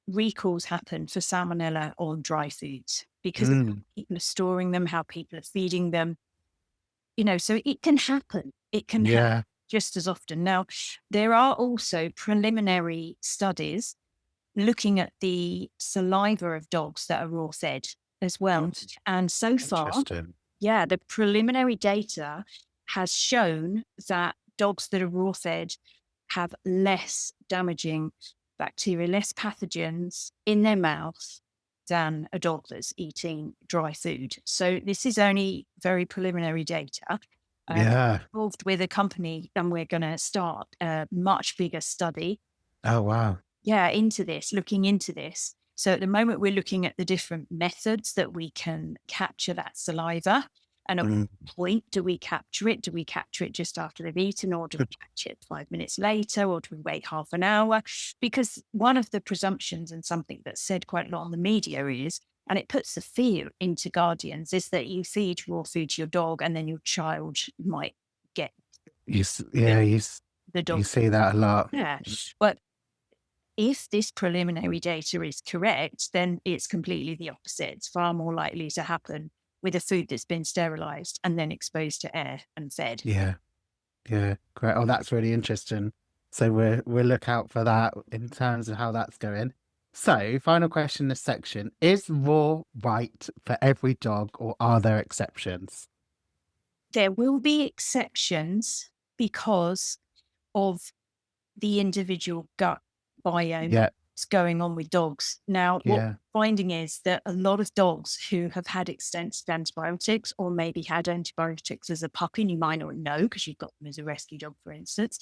recalls happen for salmonella on dry foods because of how people are storing them, how people are feeding them, you know, so it can happen. It can happen just as often. Now, there are also preliminary studies looking at the saliva of dogs that are raw fed as well. And so far, the preliminary data has shown that dogs that are raw fed have less damaging bacteria, less pathogens in their mouth than a dog that's eating dry food. So this is only very preliminary data. I'm involved with a company and we're going to start a much bigger study. Oh, wow. Yeah, looking into this. So at the moment, we're looking at the different methods that we can capture that saliva. And at what point do we capture it? Do we capture it just after they've eaten, or do we catch it 5 minutes later, or do we wait half an hour? Because one of the presumptions, and something that's said quite a lot on the media is, and it puts the fear into guardians, is that you feed raw food to your dog and then your child might get the dog. You see that a lot. Yeah. But if this preliminary data is correct, then it's completely the opposite. It's far more likely to happen with a food that's been sterilized and then exposed to air and fed. Yeah. Great. Oh, that's really interesting. So we'll look out for that in terms of how that's going. So, final question in this section: is raw right for every dog, or are there exceptions? There will be exceptions because of the individual gut biome that's going on with dogs. Now, what we're finding is that a lot of dogs who have had extensive antibiotics, or maybe had antibiotics as a puppy, and you might not know because you've got them as a rescue dog, for instance,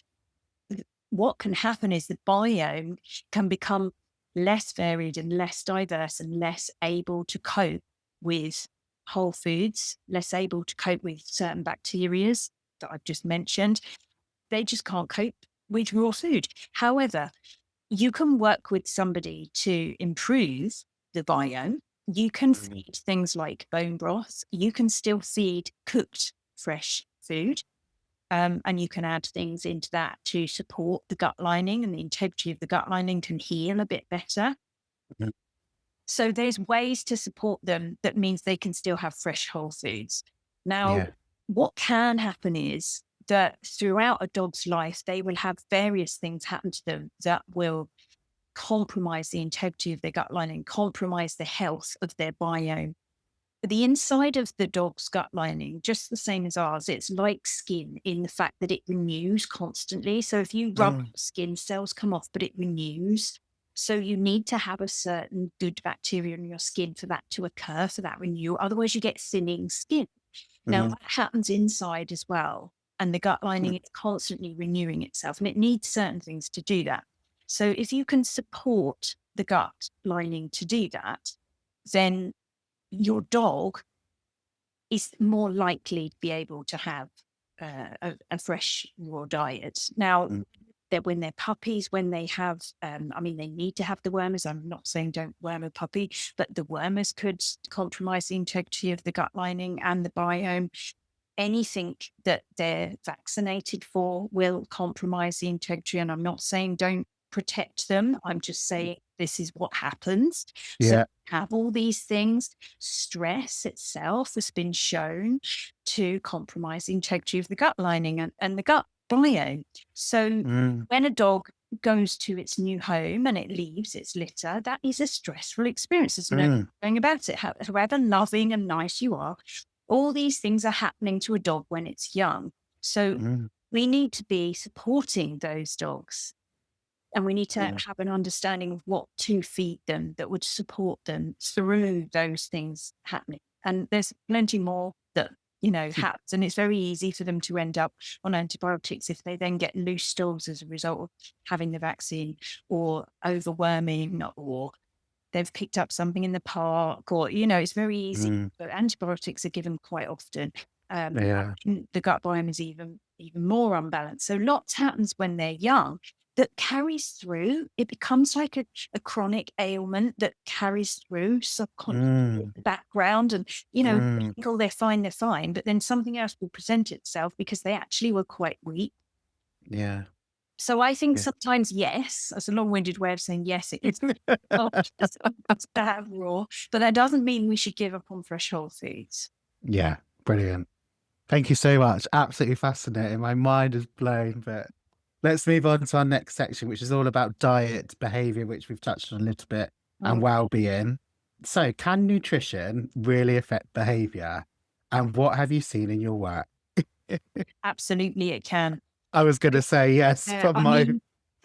what can happen is the biome can become less varied and less diverse and less able to cope with whole foods, less able to cope with certain bacteria that I've just mentioned. They just can't cope with raw food. However, you can work with somebody to improve the biome. You can feed things like bone broth. You can still feed cooked fresh food. And you can add things into that to support the gut lining, and the integrity of the gut lining can heal a bit better. Mhm. So there's ways to support them that means they can still have fresh whole foods. Now, what can happen is that throughout a dog's life, they will have various things happen to them that will compromise the integrity of their gut lining, compromise the health of their biome. The inside of the dog's gut lining, just the same as ours, it's like skin in the fact that it renews constantly. So if you rub skin, cells come off, but it renews. So you need to have a certain good bacteria in your skin for that to occur, for that renewal. Otherwise, you get thinning skin. Now, that happens inside as well. And the gut lining is constantly renewing itself, and it needs certain things to do that. So if you can support the gut lining to do that, then your dog is more likely to be able to have a fresh raw diet. Now, when they're puppies, when they have, they need to have the wormers. I'm not saying don't worm a puppy, but the wormers could compromise the integrity of the gut lining and the biome. Anything that they're vaccinated for will compromise the integrity. And I'm not saying don't protect them. I'm just saying this is what happens. So have all these things. Stress itself has been shown to compromise the integrity of the gut lining and the gut biome. So when a dog goes to its new home and it leaves its litter, that is a stressful experience. There's no going about it. However loving and nice you are, all these things are happening to a dog when it's young. So we need to be supporting those dogs. And we need to have an understanding of what to feed them that would support them through those things happening. And there's plenty more that, happens. And it's very easy for them to end up on antibiotics if they then get loose stools as a result of having the vaccine, or overworming, or they've picked up something in the park, or, it's very easy. But antibiotics are given quite often. The gut biome is even more unbalanced. So lots happens when they're young that carries through. It becomes like a chronic ailment that carries through subconsciously background. And, people, they're fine, but then something else will present itself because they actually were quite weak. Yeah. So I think sometimes, yes, that's a long-winded way of saying yes, it's to have raw, but that doesn't mean we should give up on fresh whole foods. Yeah, brilliant. Thank you so much. Absolutely fascinating. My mind is blown, but let's move on to our next section, which is all about diet, behavior, which we've touched on a little bit, and well-being. So can nutrition really affect behavior? And what have you seen in your work? Absolutely, it can. I was going to say yes from my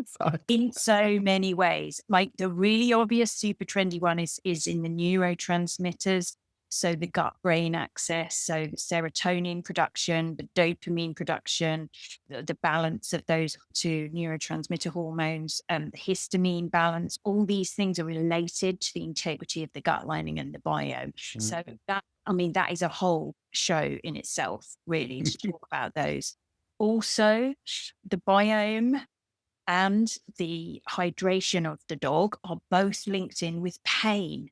side. In so many ways. Like the really obvious super trendy one is in the neurotransmitters. So the gut-brain axis, so the serotonin production, the dopamine production, the balance of those two neurotransmitter hormones, the histamine balance, all these things are related to the integrity of the gut lining and the biome. So that is a whole show in itself, really, to talk about those. Also, the biome and the hydration of the dog are both linked in with pain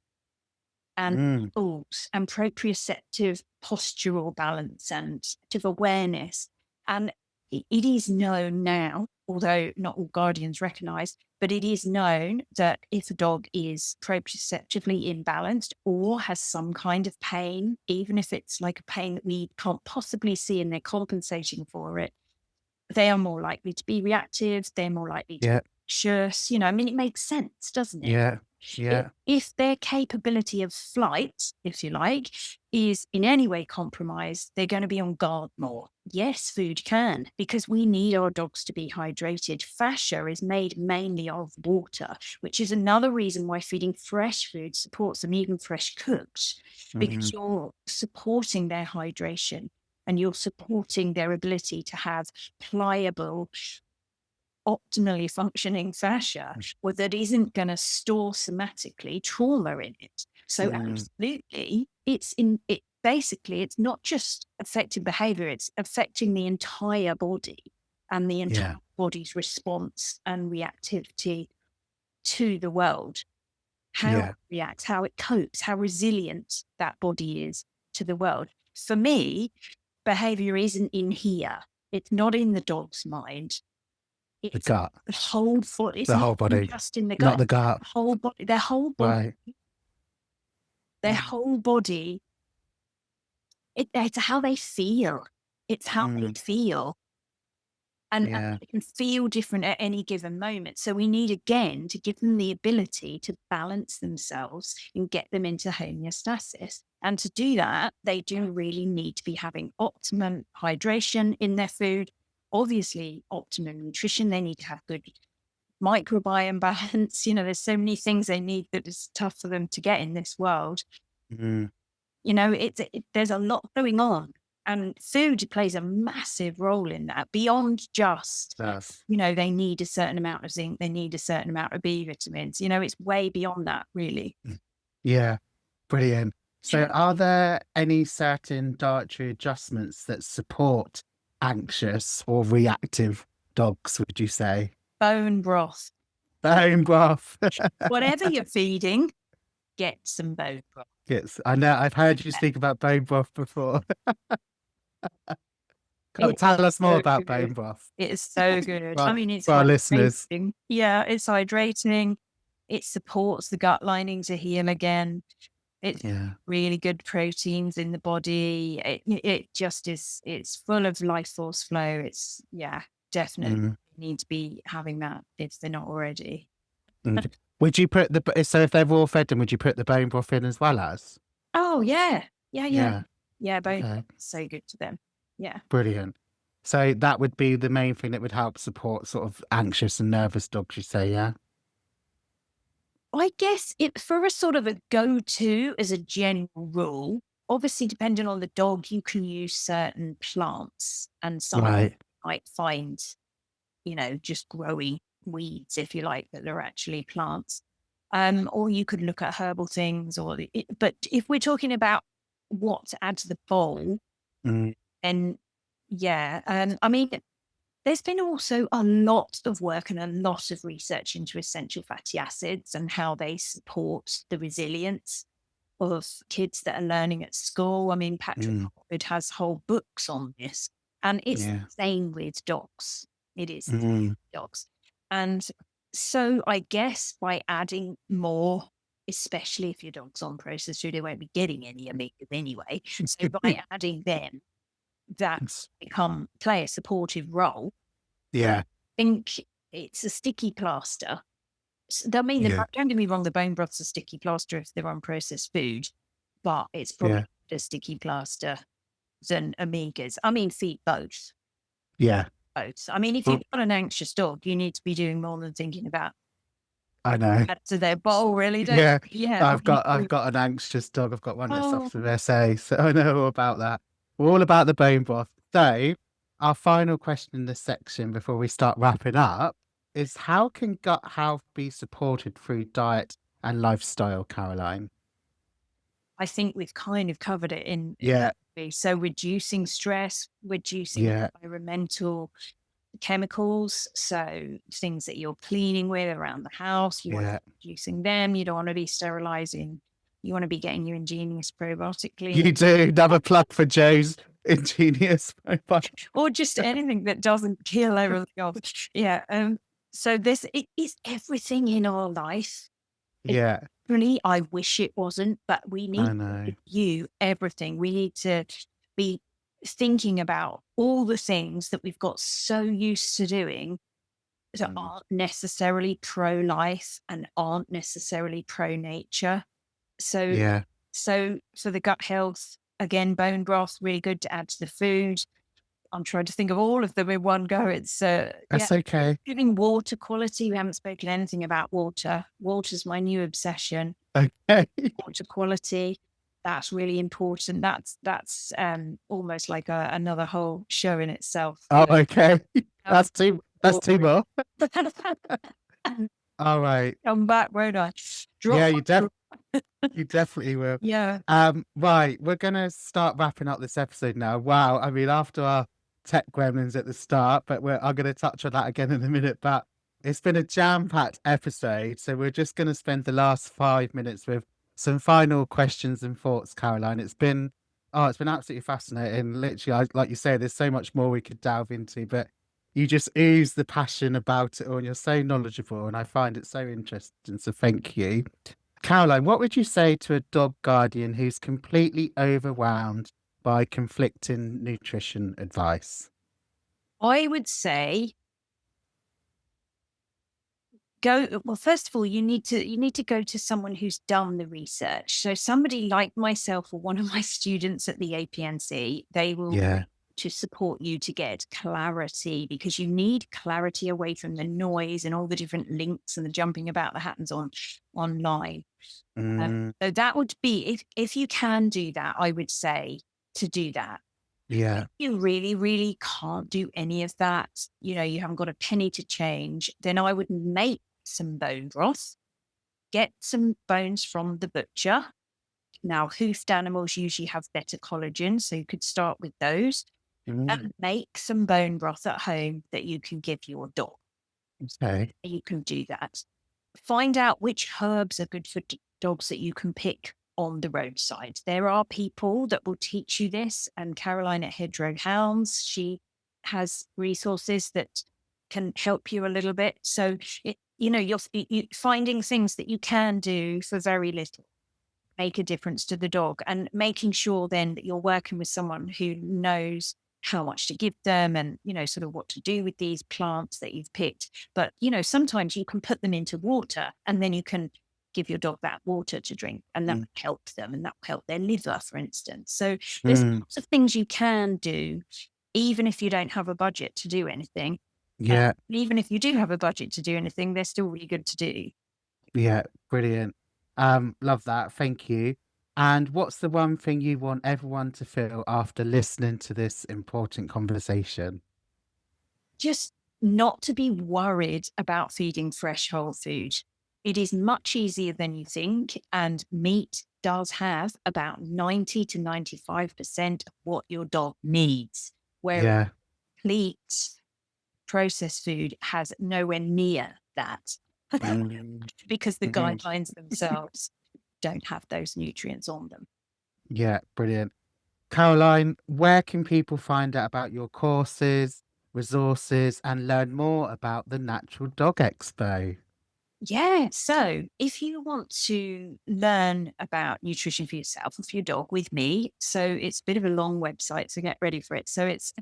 and pulse and proprioceptive postural balance and active awareness. And it is known now, although not all guardians recognize, but it is known that if a dog is proprioceptively imbalanced or has some kind of pain, even if it's like a pain that we can't possibly see and they're compensating for it, they are more likely to be reactive. They're more likely to be anxious. It makes sense, doesn't it? Yeah. If their capability of flight, if you like, is in any way compromised, they're going to be on guard more. Yes, food can, because we need our dogs to be hydrated. Fascia is made mainly of water, which is another reason why feeding fresh food supports them, even fresh cooked, because you're supporting their hydration and you're supporting their ability to have pliable, optimally functioning fascia that isn't going to store somatically trauma in it. So absolutely, it's not just affecting behavior, it's affecting the entire body. and the entire body's response and reactivity to the world, how it reacts, how it copes, how resilient that body is to the world. For me, behavior isn't in here. It's not in the dog's mind. It's the gut. the whole body. It's the not whole body. just in the gut. Not the gut. The whole body. Their whole body. Right. Their whole body. It's how they feel. It's how they feel. And they can feel different at any given moment. So we need, again, to give them the ability to balance themselves and get them into homeostasis. And to do that, they do really need to be having optimum hydration in their food, obviously optimum nutrition. They need to have good microbiome balance. There's so many things they need that is tough for them to get in this world. There's a lot going on. And food plays a massive role in that, beyond just, they need a certain amount of zinc, they need a certain amount of B vitamins. It's way beyond that, really. Yeah, brilliant. So are there any certain dietary adjustments that support anxious or reactive dogs, would you say? Bone broth. Bone broth. Whatever you're feeding, get some bone broth. Yes, I know. I've heard you speak about bone broth before. Tell us more about bone broth. It's so good. It's for our listeners. Yeah, it's hydrating. It supports the gut lining to heal again. It's really good proteins in the body. It just is. It's full of life force flow. It's definitely need to be having that if they're not already. Would you put so if they're raw fed, then would you put the bone broth in as well as? Oh yeah. Bone broth is so good to them. Yeah, brilliant. So that would be the main thing that would help support sort of anxious and nervous dogs, you say, yeah? I guess for a sort of a go-to as a general rule, obviously depending on the dog, you can use certain plants, and some might find, just growing weeds, if you like, that they're actually plants. Or you could look at herbal things, but if we're talking about what to add to the bowl, and there's been also a lot of work and a lot of research into essential fatty acids and how they support the resilience of kids that are learning at school. Patrick Hopwood has whole books on this, and it's the same with dogs. It is dogs. And so I guess by adding more, especially if your dog's on processed food, they won't be getting any omegas anyway. So by adding them, that play a supportive role. Yeah. I think it's a sticky plaster. Don't get me wrong, the bone broth's a sticky plaster if they're on processed food, but it's probably a sticky plaster than omegas. Feed both. Yeah. Both. If you've got an anxious dog, you need to be doing more than thinking about. I know. To their bowl, really, don't you? Yeah. I've got an anxious dog. I've got one that's off the SA, so I know all about that. We're all about the bone broth. So our final question in this section before we start wrapping up is, how can gut health be supported through diet and lifestyle, Caroline? I think we've kind of covered it in so reducing stress, reducing environmental chemicals, so things that you're cleaning with around the house, you want to be reducing them. You don't want to be sterilizing. You want to be getting your ingenious probiotic clean. You do. Another plug for Joe's ingenious probiotic. Or just anything that doesn't kill everything else. So it is everything in our life. Really, I wish it wasn't, but we need to view everything. We need to be thinking about all the things that we've got so used to doing that aren't necessarily pro-life and aren't necessarily pro-nature. So for the gut health, again, bone broth, really good to add to the food. I'm trying to think of all of them in one go. It's that's okay. Giving water quality. We haven't spoken anything about water. Water's my new obsession. Okay. Water quality. That's really important. That's almost like another whole show in itself. Oh, okay. That's two more. All right. Come back, won't I? You definitely will. Yeah. Right. We're gonna start wrapping up this episode now. Wow. After our tech gremlins at the start, but I'm going to touch on that again in a minute. But it's been a jam-packed episode, so we're just going to spend the last 5 minutes with some final questions and thoughts, Caroline. It's been absolutely fascinating. Literally, like you say, there's so much more we could delve into, but you just ooze the passion about it all, and you're so knowledgeable, and I find it so interesting. So thank you. Caroline, what would you say to a dog guardian who's completely overwhelmed by conflicting nutrition advice? I would say first of all, you need to go to someone who's done the research. So somebody like myself or one of my students at the APNC, they will to support you to get clarity, because you need clarity away from the noise and all the different links and the jumping about that happens online. So that would be, if you can do that, I would say to do that. Yeah. If you really, really can't do any of that, you haven't got a penny to change, then I would make some bone broth, get some bones from the butcher. Now, hoofed animals usually have better collagen, so you could start with those and make some bone broth at home that you can give your dog. Okay. You can do that. Find out which herbs are good for dogs that you can pick on the roadside. There are people that will teach you this, and Caroline at Hedgerow Hounds, she has resources that can help you a little bit. So, you're finding things that you can do for very little make a difference to the dog, and making sure then that you're working with someone who knows how much to give them and, sort of what to do with these plants that you've picked. But, sometimes you can put them into water and then you can give your dog that water to drink, and that will help them, and that will help their liver, for instance. So there's lots of things you can do, even if you don't have a budget to do anything. Yeah. Even if you do have a budget to do anything, they're still really good to do. Yeah. Brilliant. Love that. Thank you. And what's the one thing you want everyone to feel after listening to this important conversation? Just not to be worried about feeding fresh whole food. It is much easier than you think, and meat does have about 90 to 95% of what your dog needs, whereas complete processed food has nowhere near that because the guidelines themselves don't have those nutrients on them. Yeah, brilliant. Caroline, where can people find out about your courses, resources, and learn more about the Natural Dog Expo? Yeah, so if you want to learn about nutrition for yourself and for your dog with me, so it's a bit of a long website, so get ready for it. So it's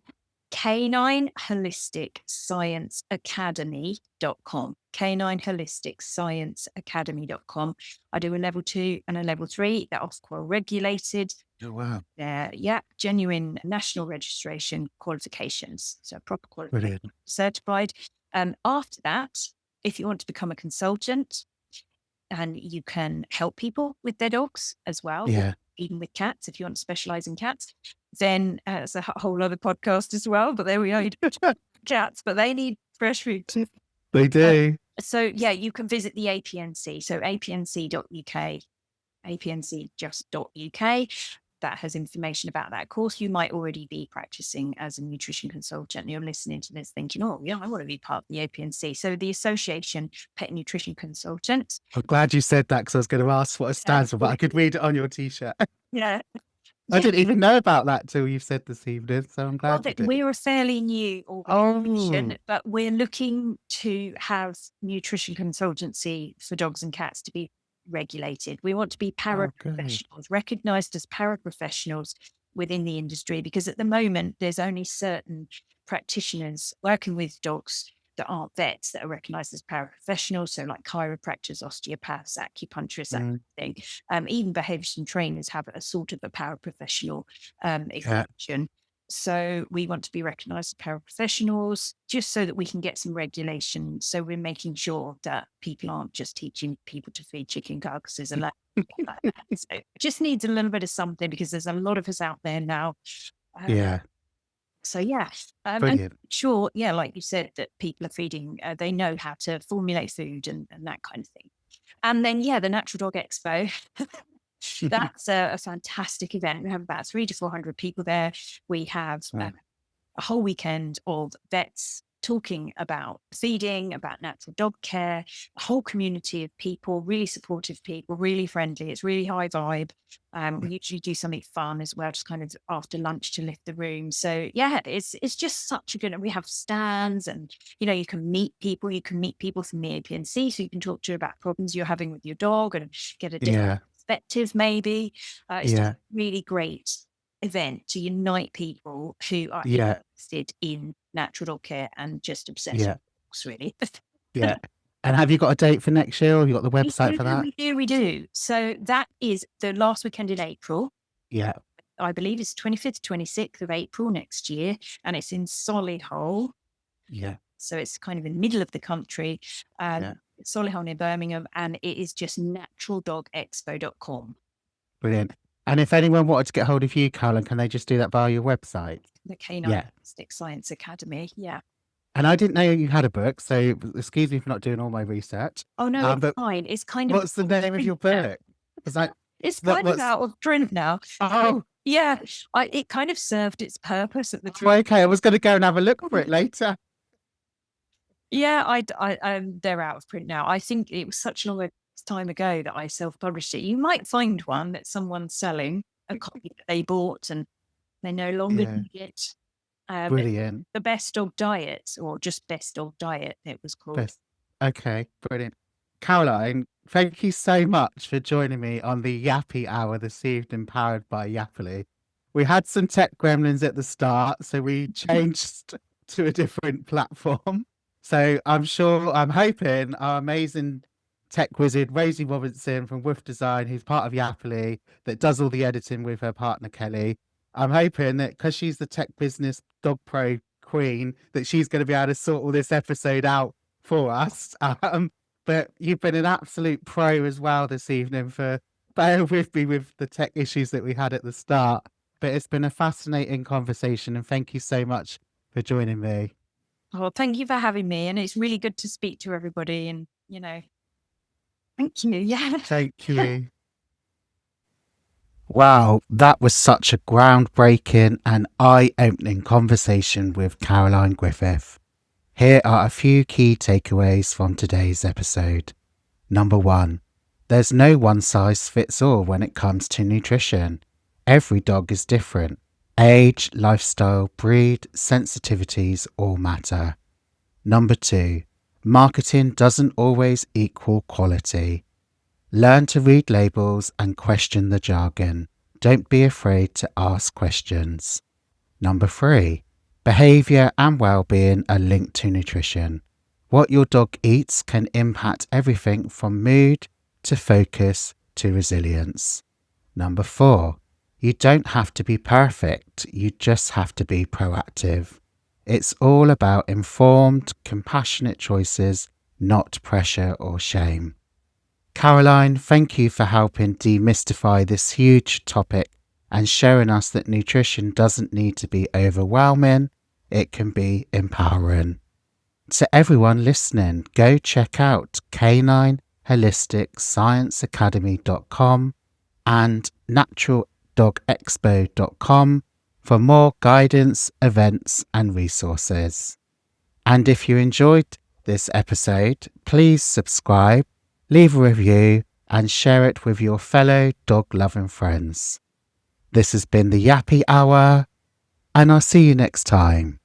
Canine Holistic Science Academy.com. Canine Holistic Science Academy.com. I do a level 2 and a level 3. They're Ofqual regulated. Oh, wow. They're, genuine national registration qualifications. So proper qualification, Brilliant. certified. After that, if you want to become a consultant, and you can help people with their dogs as well, or even with cats, if you want to specialize in cats, then it's a whole other podcast as well. But there we are, cats, but they need fresh food. They do. So you can visit the APNC. So apnc.uk, apnc.uk. That has information about that course. You might already be practicing as a nutrition consultant, and you're listening to this thinking, oh, yeah, I want to be part of the APNC. So the Association Pet Nutrition Consultants. I'm glad you said that, because I was going to ask what it stands for, but I could read it on your T-shirt. Yeah. I didn't even know about that till you said this evening, so I'm glad you did. We're a fairly new organisation, but we're looking to have nutrition consultancy for dogs and cats to be regulated. We want to be paraprofessionals, recognised as paraprofessionals within the industry, because at the moment there's only certain practitioners working with dogs that aren't vets that are recognised as paraprofessionals. So like chiropractors, osteopaths, acupuncturists, that kind of thing. Even behaviourists and trainers have a sort of a paraprofessional exemption. So we want to be recognised as paraprofessionals, just so that we can get some regulation. So we're making sure that people aren't just teaching people to feed chicken carcasses and like that. So it just needs a little bit of something, because there's a lot of us out there now. So and sure, like you said, that people are feeding, they know how to formulate food and that kind of thing. And then the Natural Dog Expo. That's a fantastic event. We have about 300 to 400 people there. We have a whole weekend of vets talking about feeding, about natural dog care, a whole community of people, really supportive people, really friendly. It's really high vibe. We usually do something fun as well, just kind of after lunch to lift the room. So yeah, it's just such a good, and we have stands and, you can meet people. You can meet people from the APNC, so you can talk to about problems you're having with your dog and get a different perspective maybe. It's just really great event to unite people who are interested in natural dog care and just obsessed with dogs, really. Yeah. And have you got a date for next year, or have you got the website for that? We do. So that is the last weekend in April. Yeah. I believe it's 25th, 26th of April next year, and it's in Solihull. Yeah. So it's kind of in the middle of the country. Solihull near Birmingham, and it is just naturaldogexpo.com. Brilliant. And if anyone wanted to get hold of you, Caroline, can they just do that via your website? The Canine Holistic Science Academy. Yeah. And I didn't know you had a book, so excuse me for not doing all my research. Oh, no, it's fine. It's kind of... What's the name of your book? It's kind of out of print now. Oh. Yeah. It kind of served its purpose at the time. Okay, I was going to go and have a look for it later. Yeah, they're out of print now. I think it was such a long time ago that I self-published it. You might find one that someone's selling, a copy that they bought and they no longer need it. Brilliant. The Best Dog Diet, or just Best Dog Diet, it was called. Okay, brilliant. Caroline, thank you so much for joining me on the Yappy Hour this evening, powered by Yappily. We had some tech gremlins at the start, so we changed to a different platform. So I'm hoping our amazing tech wizard, Rosie Robinson from Woof Design, who's part of Yappily, that does all the editing with her partner, Kelly, I'm hoping that because she's the tech business dog pro queen, that she's going to be able to sort all this episode out for us. But you've been an absolute pro as well this evening for bearing with me with the tech issues that we had at the start. But it's been a fascinating conversation, and thank you so much for joining me. Oh, thank you for having me. And it's really good to speak to everybody. And, thank you. Yeah. Thank you. Wow, that was such a groundbreaking and eye-opening conversation with Caroline Griffith. Here are a few key takeaways from today's episode. Number 1, there's no one-size-fits-all when it comes to nutrition. Every dog is different. Age, lifestyle, breed, sensitivities all matter. Number 2, marketing doesn't always equal quality. Learn to read labels and question the jargon. Don't be afraid to ask questions. Number 3, behaviour and well-being are linked to nutrition. What your dog eats can impact everything from mood to focus to resilience. Number 4, you don't have to be perfect, you just have to be proactive. It's all about informed, compassionate choices, not pressure or shame. Caroline, thank you for helping demystify this huge topic and showing us that nutrition doesn't need to be overwhelming, it can be empowering. To everyone listening, go check out Canine Holistic Science Academy.com and naturaldogexpo.com for more guidance, events and resources. And if you enjoyed this episode, please subscribe, leave a review and share it with your fellow dog-loving friends. This has been the Yappy Hour, and I'll see you next time.